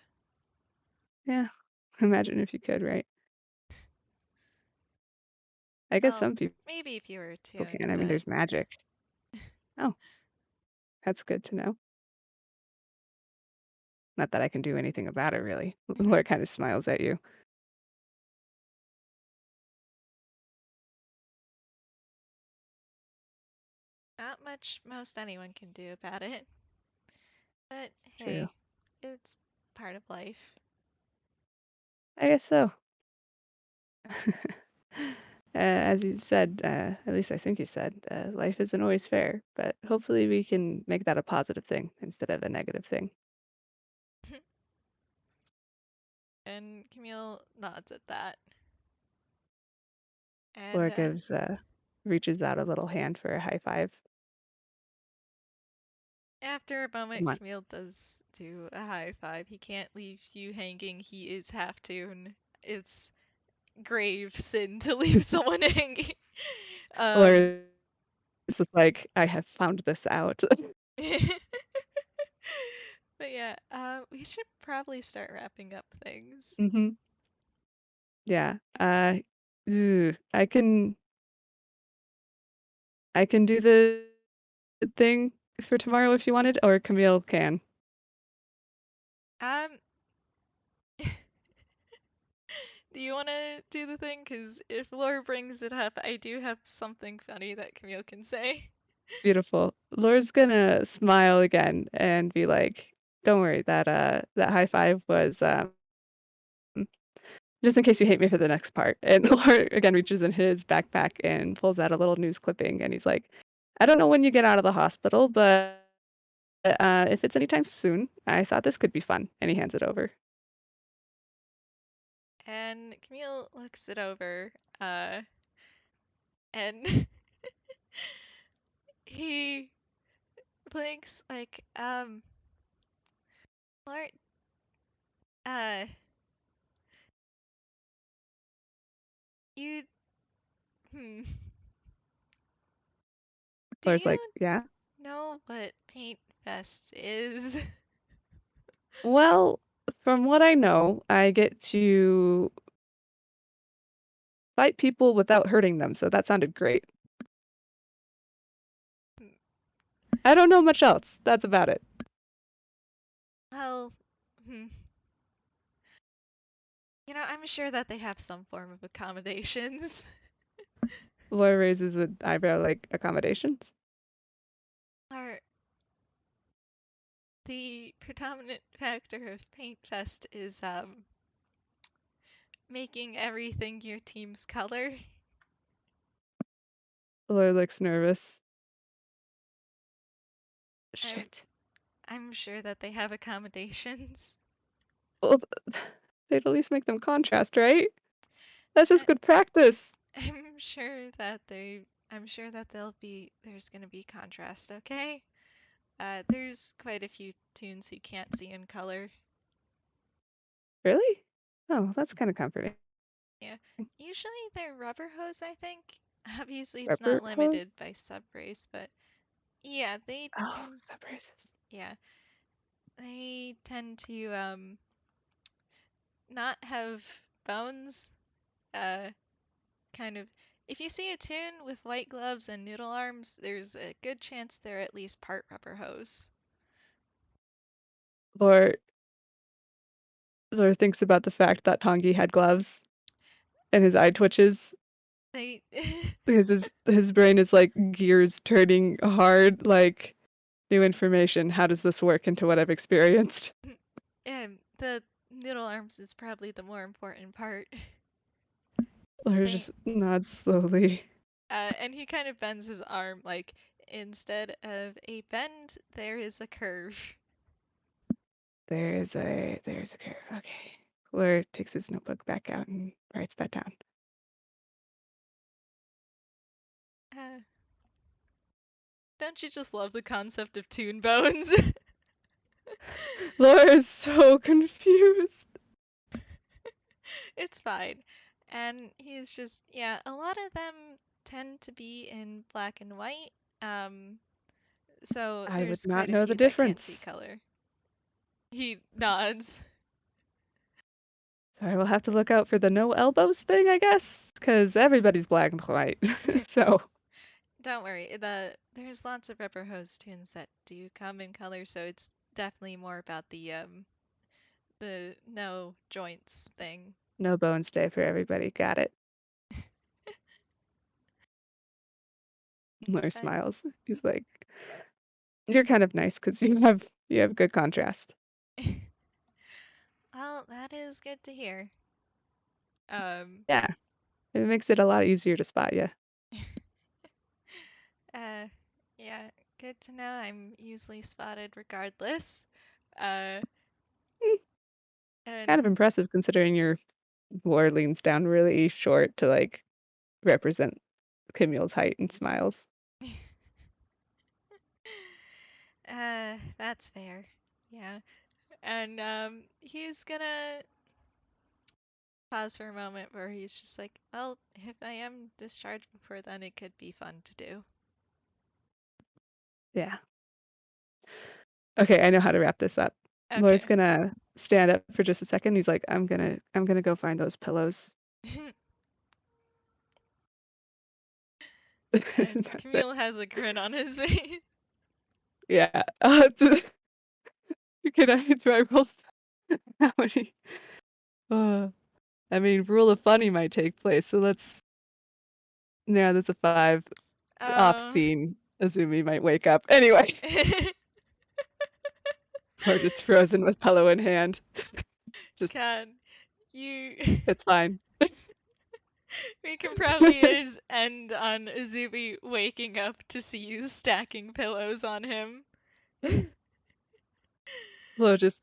Yeah. Imagine if you could, right? I guess Well, some people maybe if you were a can. tune, I mean, but there's magic. Oh, that's good to know. Not that I can do anything about it, really. Laura kinda smiles at you. Not much most anyone can do about it. But True. hey, it's part of life. I guess so. As you said, at least I think you said, life isn't always fair, but hopefully we can make that a positive thing instead of a negative thing. And Camille nods at that. Laura And gives, reaches out a little hand for a high five. after a moment, Come on. Camille does do a high five. He can't leave you hanging. He is half Toon. It's grave sin to leave someone hanging. Um, Laura is just like, "I have found this out." but yeah, we should probably start wrapping up things. Mhm. Yeah. I can do the thing for tomorrow if you wanted, or Camille can. Um, do you want to do the thing? Because if Laura brings it up, I do have something funny that Camille can say. Beautiful. Laura's gonna smile again and be like, "Don't worry, that high five was, just in case you hate me for the next part." And Laura again reaches in his backpack and pulls out a little news clipping, and he's like, "I don't know when you get out of the hospital, but, if it's anytime soon, I thought this could be fun." And he hands it over. And Camille looks it over, uh, and he blinks like, Laura, uh, you, hmm, do Laura's you like, "Yeah? know what Paint Fest is? Well, from what I know, I get to fight people without hurting them, so that sounded great. I don't know much else. That's about it." Well, hmm, I'm sure that they have some form of accommodations. Laura raises an eyebrow like, "Accommodations?" Are the predominant factor of Paint Fest is making everything your team's color. Laura looks nervous. I'm Shit. I'm sure that they have accommodations. Well, they'd at least make them contrast, right? That's just I, good practice. I'm sure that there's gonna be contrast, okay? There's quite a few tunes you can't see in color. Really? Oh, that's kinda comforting. Yeah. Usually they're rubber hose, I think. Obviously it's Rubber not hose? limited by subrace, but yeah, they Oh, tend sub-races. yeah, they tend to not have bones. Uh kind of if you see a tune with white gloves and noodle arms, there's a good chance they're at least part rubber hose. Laura Laura thinks about the fact that Tongi had gloves, and his eye twitches They because his brain is like gears turning hard, like, "New information. How does this work into what I've experienced?" the noodle arms is probably the more important part. Laura They just nods slowly. and he kind of bends his arm like instead of a bend, there is a curve. There's a curve, okay. Laura takes his notebook back out and writes that down. Uh, don't you just love the concept of tune bones? Laura is so confused. It's fine. And he's just, yeah, a lot of them tend to be in black and white. Um, so I would there's not quite a know the few that can't see difference. color. He nods. So I will have to look out for the no elbows thing, I guess, because everybody's black and white. So, Don't worry, there's lots of rubber hose tunes that do come in color, so it's definitely more about the the no joints thing. No bones day for everybody. Got it. Lawyer But smiles. He's like, "You're kind of nice because you have good contrast." well, that is good to hear. Um, Yeah, it makes it a lot easier to spot you. uh, yeah, good to know. I'm usually spotted regardless. Uh, Kind and of impressive considering your lore leans down really short to like represent Camille's height and smiles. that's fair. Yeah. And he's gonna pause for a moment where he's just like, well, if I am discharged before then, it could be fun to do. Yeah. Okay, I know how to wrap this up. Laura's Okay. gonna stand up for just a second. He's like, I'm gonna go find those pillows. And That's it. Camille has a grin on his face. Yeah. Can I try rolls? How many? Uh, I mean, rule of funny might take place, so yeah, that's a 5. Off Oh. scene. Azumi might wake up. Anyway, we're just frozen with pillow in hand. Just, God, you. it's fine. We can probably just end on Azubi waking up to see you stacking pillows on him. Well, just,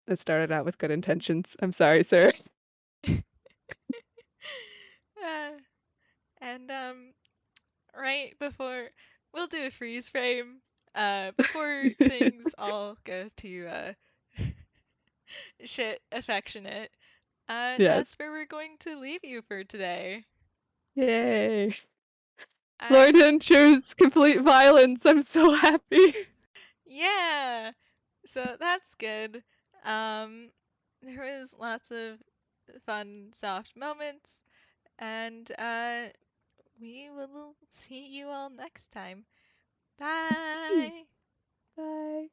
it started out with good intentions. I'm sorry, sir. uh, and right before we'll do a freeze frame. Before things all go to shit affectionate. Yes. That's where we're going to leave you for today. Yay. Laura And didn't choose complete violence. I'm so happy. yeah, so that's good. Um, there was lots of fun, soft moments, and we will see you all next time. Bye. Bye.